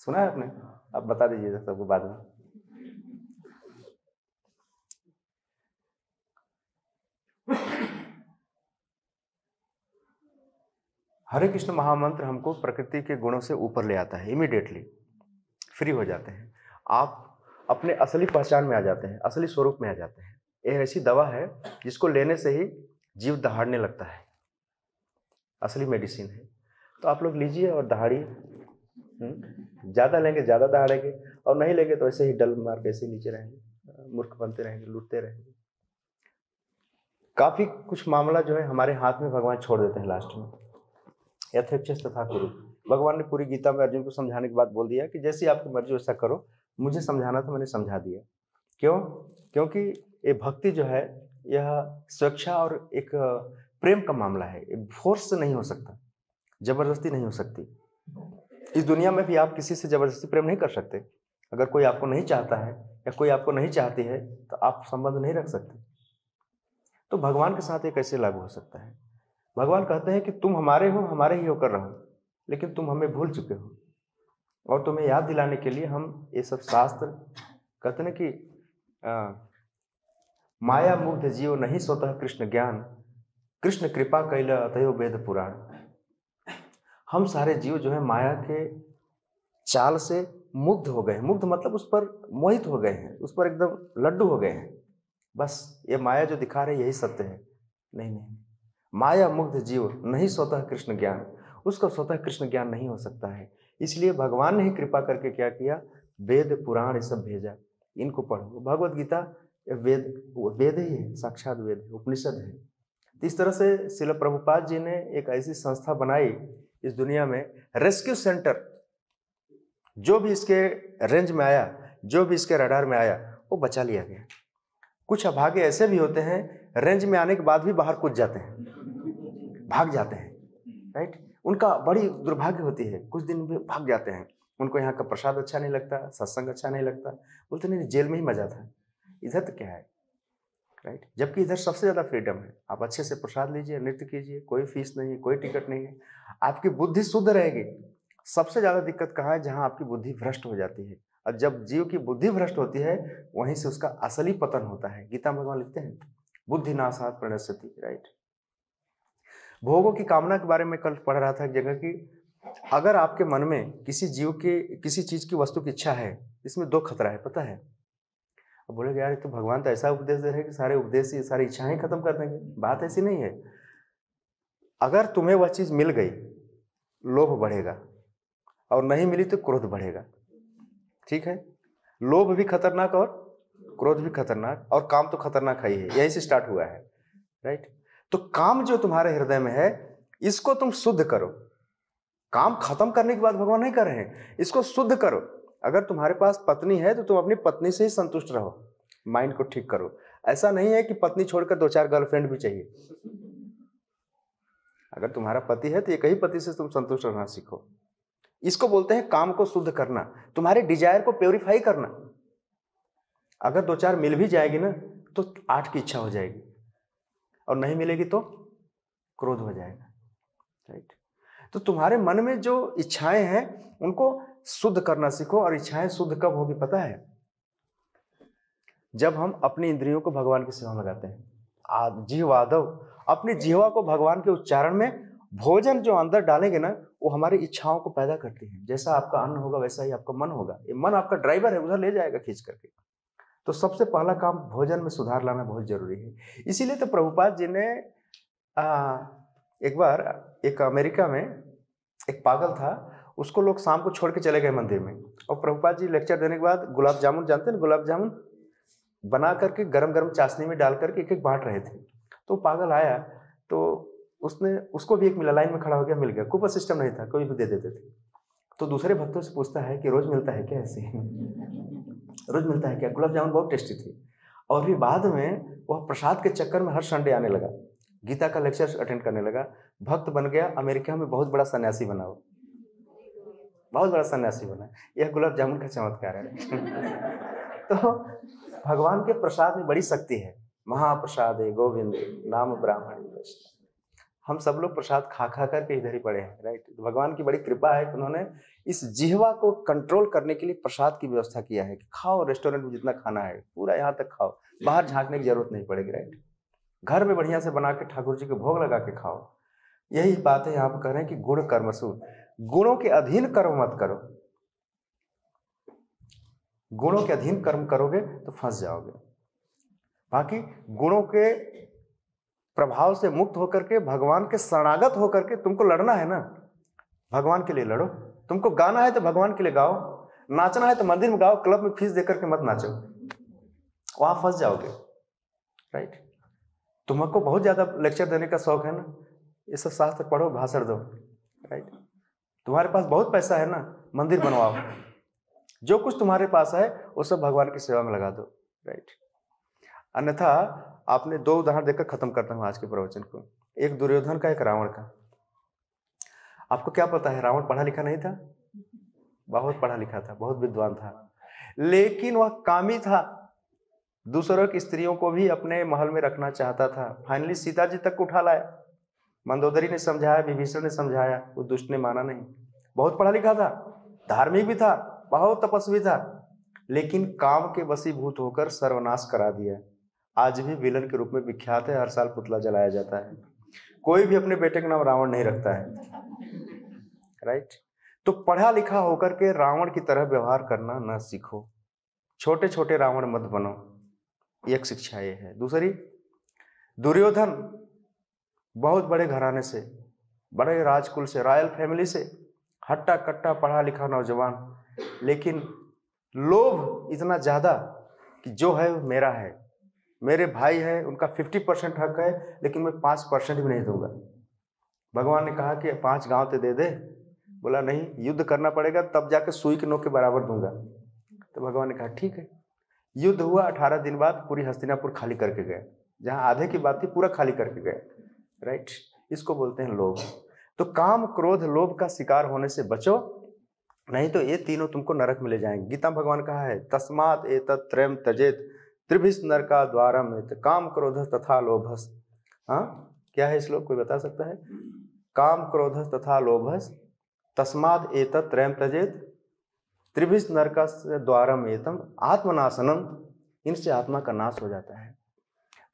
सुना है आपने? अब बता दीजिएगा सबको बाद में। हरे कृष्ण महामंत्र हमको प्रकृति के गुणों से ऊपर ले आता है, इमीडिएटली फ्री हो जाते हैं। आप अपने असली पहचान में आ जाते हैं, असली स्वरूप में आ जाते हैं। यह ऐसी दवा है जिसको लेने से ही जीव दहाड़ने लगता है, असली मेडिसिन है। तो आप लोग लीजिए और दहाड़िए। ज़्यादा लेंगे ज़्यादा दहाड़ेंगे, और नहीं लेंगे तो ऐसे ही डल मार के ऐसे ही नीचे रहेंगे, मूर्ख बनते रहेंगे, लूटते रहेंगे। काफ़ी कुछ मामला जो है हमारे हाथ में भगवान छोड़ देते हैं लास्ट में। यथेच्छस तथा कुरु। भगवान ने पूरी गीता में अर्जुन को समझाने के बाद बोल दिया कि जैसी आपकी मर्जी वैसा करो, मुझे समझाना था मैंने समझा दिया। क्यों? क्योंकि ये भक्ति जो है यह स्वेच्छा और एक प्रेम का मामला है, फोर्स से नहीं हो सकता, जबरदस्ती नहीं हो सकती। इस दुनिया में भी आप किसी से जबरदस्ती प्रेम नहीं कर सकते। अगर कोई आपको नहीं चाहता है या कोई आपको नहीं चाहती है तो आप संबंध नहीं रख सकते। तो भगवान के साथ ये कैसे लागू हो सकता है? भगवान कहते हैं कि तुम हमारे हो, हमारे ही होकर रहो, लेकिन तुम हमें भूल चुके हो। और तुम्हें याद दिलाने के लिए हम ये सब शास्त्र कहते हैं कि माया मुग्ध जीव नहीं स्वतः कृष्ण ज्ञान, कृष्ण कृपा कैला अतयो वेद पुराण। हम सारे जीव जो है माया के चाल से मुग्ध हो गए हैं। मुग्ध मतलब उस पर मोहित हो गए हैं, उस पर एकदम लड्डू हो गए हैं। बस ये माया जो दिखा रही है यही सत्य है। नहीं नहीं, माया मुग्ध जीव नहीं स्वतः कृष्ण ज्ञान, उसका स्वतः कृष्ण ज्ञान नहीं हो सकता है। इसलिए भगवान ने ही कृपा करके क्या किया, वेद पुराण ये सब भेजा, इनको पढ़ो। भगवत गीता वेद ही है, साक्षात वेद है, उपनिषद है। इस तरह से श्रील प्रभुपाद जी ने एक ऐसी संस्था बनाई इस दुनिया में, रेस्क्यू सेंटर। जो भी इसके रेंज में आया, जो भी इसके रडार में आया, वो बचा लिया गया। कुछ अभागे ऐसे भी होते हैं, रेंज में आने के बाद भी बाहर कूद जाते हैं, भाग जाते हैं, राइट। उनका बड़ी दुर्भाग्य होती है, कुछ दिन में भाग जाते हैं। उनको यहाँ का प्रसाद अच्छा नहीं लगता, सत्संग अच्छा नहीं लगता, बोलते नहीं जेल में ही मजा था, इधर तो क्या है, राइट। जबकि इधर सबसे ज़्यादा फ्रीडम है। आप अच्छे से प्रसाद लीजिए, नृत्य कीजिए, कोई फीस नहीं है, कोई टिकट नहीं है, आपकी बुद्धि शुद्ध रहेगी। सबसे ज़्यादा दिक्कत कहाँ है, जहाँ आपकी बुद्धि भ्रष्ट हो जाती है। और जब जीव की बुद्धि भ्रष्ट होती है, वहीं से उसका असली पतन होता है। गीता में भगवान लिखते हैं, बुद्धि नाशात् प्रणश्यति, राइट। भोगों की कामना के बारे में कल पढ़ रहा था एक जगह की, अगर आपके मन में किसी जीव की किसी चीज की वस्तु की इच्छा है, इसमें दो खतरा है, पता है। अब बोलेगा यार तो भगवान तो ऐसा उपदेश दे रहे हैं कि सारे उपदेश ही सारी इच्छाएं खत्म कर देंगे। बात ऐसी नहीं है। अगर तुम्हें वह चीज मिल गई, लोभ बढ़ेगा, और नहीं मिली तो क्रोध बढ़ेगा, ठीक है। लोभ भी खतरनाक और क्रोध भी खतरनाक, और काम तो खतरनाक है ही है, यहीं से स्टार्ट हुआ है, राइट। तो काम जो तुम्हारे हृदय में है, इसको तुम शुद्ध करो। काम खत्म करने की बात भगवान नहीं कर रहे हैं, इसको शुद्ध करो। अगर तुम्हारे पास पत्नी है तो तुम अपनी पत्नी से ही संतुष्ट रहो, माइंड को ठीक करो। ऐसा नहीं है कि पत्नी छोड़कर 2-4 गर्लफ्रेंड भी चाहिए। अगर तुम्हारा पति है तो एक ही पति से तुम संतुष्ट रहना सीखो। इसको बोलते हैं काम को शुद्ध करना, तुम्हारे डिजायर को प्योरीफाई करना। अगर 2-4 मिल भी जाएगी ना तो 8 की इच्छा हो जाएगी, और नहीं मिलेगी तो क्रोध हो जाएगा, राइट। तो तुम्हारे मन में जो इच्छाएं हैं उनको शुद्ध करना सीखो। और इच्छाएं शुद्ध कब होगी पता है, जब हम अपनी इंद्रियों को भगवान की सेवा में लगाते हैं। जिह्वादव, अपनी जिह्वा को भगवान के उच्चारण में, भोजन जो अंदर डालेंगे ना, वो हमारी इच्छाओं को पैदा करती है। जैसा आपका अन्न होगा वैसा ही आपका मन होगा। ये मन आपका ड्राइवर है, उधर ले जाएगा खींच करके। तो सबसे पहला काम भोजन में सुधार लाना बहुत जरूरी है। इसीलिए तो प्रभुपाद जी ने एक बार, एक अमेरिका में एक पागल था, उसको लोग शाम को छोड़ के चले गए मंदिर में, और प्रभुपाद जी लेक्चर देने के बाद गुलाब जामुन, जानते हैं गुलाब जामुन, बना करके गरम गरम चाशनी में डाल करके एक एक बांट रहे थे। तो पागल आया तो उसको भी एक मिला, लाइन में खड़ा हो गया, मिल गया। कूपन सिस्टम नहीं था, कोई भी दे देते थे। तो दूसरे भक्तों से पूछता है कि रोज मिलता है क्या ऐसे? रोज मिलता है क्या? गुलाब जामुन बहुत टेस्टी थी। और फिर बाद में वह प्रसाद के चक्कर में हर संडे आने लगा, गीता का लेक्चर अटेंड करने लगा, भक्त बन गया, अमेरिका में बहुत बड़ा सन्यासी बना, वो बहुत बड़ा सन्यासी बना। यह गुलाब जामुन का चमत्कार है। तो भगवान के प्रसाद में बड़ी शक्ति है। महाप्रसाद है गोविंद नाम ब्राह्मण। हम सब लोग प्रसाद खा खा करके इधर ही पड़े हैं, राइट। तो भगवान की बड़ी कृपा है कि उन्होंने इस जिह्वा को कंट्रोल करने के लिए प्रसाद की व्यवस्था किया है कि खाओ, रेस्टोरेंट में जितना खाना है पूरा यहाँ तक खाओ, बाहर झांकने की जरूरत नहीं पड़ेगी, राइट। घर में बढ़िया से बना के ठाकुर जी के भोग लगा के खाओ। यही बात है यहाँ पर कह रहे हैं कि गुण कर्मसु, गुणों के अधीन कर्म मत करो। गुणों के अधीन कर्म करोगे तो फंस जाओगे। बाकी गुणों के प्रभाव से मुक्त होकर के, भगवान के शरणागत होकर के तुमको लड़ना है ना, भगवान के लिए लड़ो। तुमको गाना है तो भगवान के लिए गाओ, नाचना है तो मंदिर में गाओ, क्लब में फीस देकर के मत नाचो, वहां फंस जाओगे। राइट? तुमको बहुत ज्यादा लेक्चर देने का शौक है ना, ये सब शास्त्र पढ़ो, भाषण दो। राइट? तुम्हारे पास बहुत पैसा है ना, मंदिर बनवाओ, जो कुछ तुम्हारे पास है वो सब भगवान की सेवा में लगा दो। राइट? अन्यथा आपने दो उदाहरण देकर खत्म करता हूं आज के प्रवचन को, एक दुर्योधन का, एक रावण का। आपको क्या पता है, रावण पढ़ा लिखा नहीं था? बहुत पढ़ा लिखा था, बहुत विद्वान था, लेकिन वह कामी था, दूसरों की स्त्रियों को भी अपने महल में रखना चाहता था। फाइनली सीता जी तक उठा लाया, मंदोदरी ने समझाया, विभीषण ने समझाया, वो दुष्ट ने माना नहीं। बहुत पढ़ा लिखा था, धार्मिक भी था, बहुत तपस्वी था, लेकिन काम के वशीभूत होकर सर्वनाश करा दिया। आज भी विलन के रूप में विख्यात है, हर साल पुतला जलाया जाता है। कोई भी अपने बेटे का नाम रावण नहीं रखता है। राइट? तो पढ़ा लिखा होकर के रावण की तरह व्यवहार करना न सीखो, छोटे छोटे रावण मत बनो, एक शिक्षा ये है। दूसरी, दुर्योधन बहुत बड़े घराने से, बड़े राजकुल से, रॉयल फैमिली से, हट्टा कट्टा पढ़ा लिखा नौजवान, लेकिन लोभ इतना ज्यादा कि जो है वो मेरा है, मेरे भाई है, उनका 50% हक है, लेकिन मैं 5% भी नहीं दूंगा। भगवान ने कहा कि 5 गांव तो दे दे, बोला नहीं, युद्ध करना पड़ेगा तब जाके सुई के नोक के बराबर दूंगा। तो भगवान ने कहा ठीक है। युद्ध हुआ, 18 दिन बाद पूरी हस्तिनापुर खाली करके गए, जहां आधे की बात थी पूरा खाली करके गए। राइट? इसको बोलते हैं लोभ। तो काम, क्रोध, लोभ का शिकार होने से बचो, नहीं तो ये तीनों तुमको नरक में ले जाएंगे। गीता भगवान कहा है, तस्मात् एतत् त्रयम् त्यजेत् त्रिभिः नरका द्वारम् एत काम क्रोधः तथा लोभः। हाँ, क्या है श्लोक, कोई बता सकता है? काम क्रोधः तथा लोभः तस्मात् एतत् त्रयम् त्यजेत् त्रिभिः नरका द्वारम् एतम् आत्मनाशनम। इनसे आत्मा का नाश हो जाता है।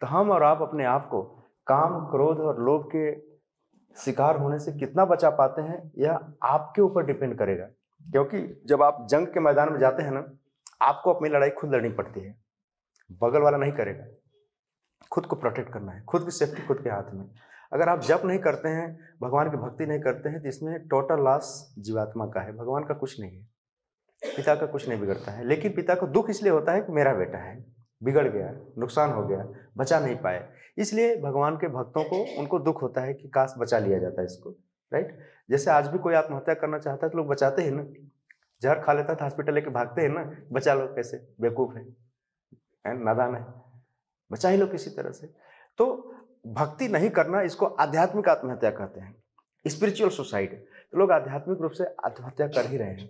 तो हम और आप अपने आप को काम, क्रोध और लोभ के शिकार होने से कितना बचा पाते हैं, यह आपके ऊपर डिपेंड करेगा। क्योंकि जब आप जंग के मैदान में जाते हैं ना, आपको अपनी लड़ाई खुद लड़नी पड़ती है, बगल वाला नहीं करेगा। खुद को प्रोटेक्ट करना है, खुद की सेफ्टी खुद के हाथ में। अगर आप जप नहीं करते हैं, भगवान की भक्ति नहीं करते हैं, तो इसमें टोटल लॉस जीवात्मा का है, भगवान का कुछ नहीं है, पिता का कुछ नहीं बिगड़ता है। लेकिन पिता को दुख इसलिए होता है कि मेरा बेटा है, बिगड़ गया, नुकसान हो गया, बचा नहीं पाए, इसलिए भगवान के भक्तों को, उनको दुख होता है कि काश बचा लिया जाता है इसको। राइट? जैसे आज भी कोई आत्महत्या करना चाहता है तो लोग बचाते हैं ना, जहर खा लेता है तो हॉस्पिटल लेके भागते हैं ना, बचा लो, कैसे बेवकूफ है, नादान है, बचा ही लो किसी तरह से। तो भक्ति नहीं करना, इसको आध्यात्मिक आत्महत्या कहते हैं, स्पिरिचुअल सुसाइड। तो लोग आध्यात्मिक रूप से आत्महत्या कर ही रहे हैं।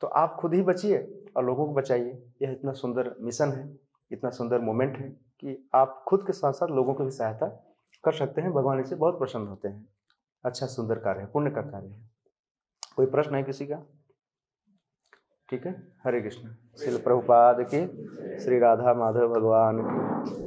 तो आप खुद ही बचिए और लोगों को बचाइए। यह इतना सुंदर मिशन है, इतना सुंदर मोमेंट है कि आप खुद के साथ साथ लोगों की भी सहायता कर सकते हैं। भगवान इससे बहुत प्रसन्न होते हैं। अच्छा, सुंदर कार्य है, पुण्य का कार्य है। कोई प्रश्न है किसी का? ठीक है, हरे कृष्ण। श्रील प्रभुपाद की, श्री राधा माधव भगवान की।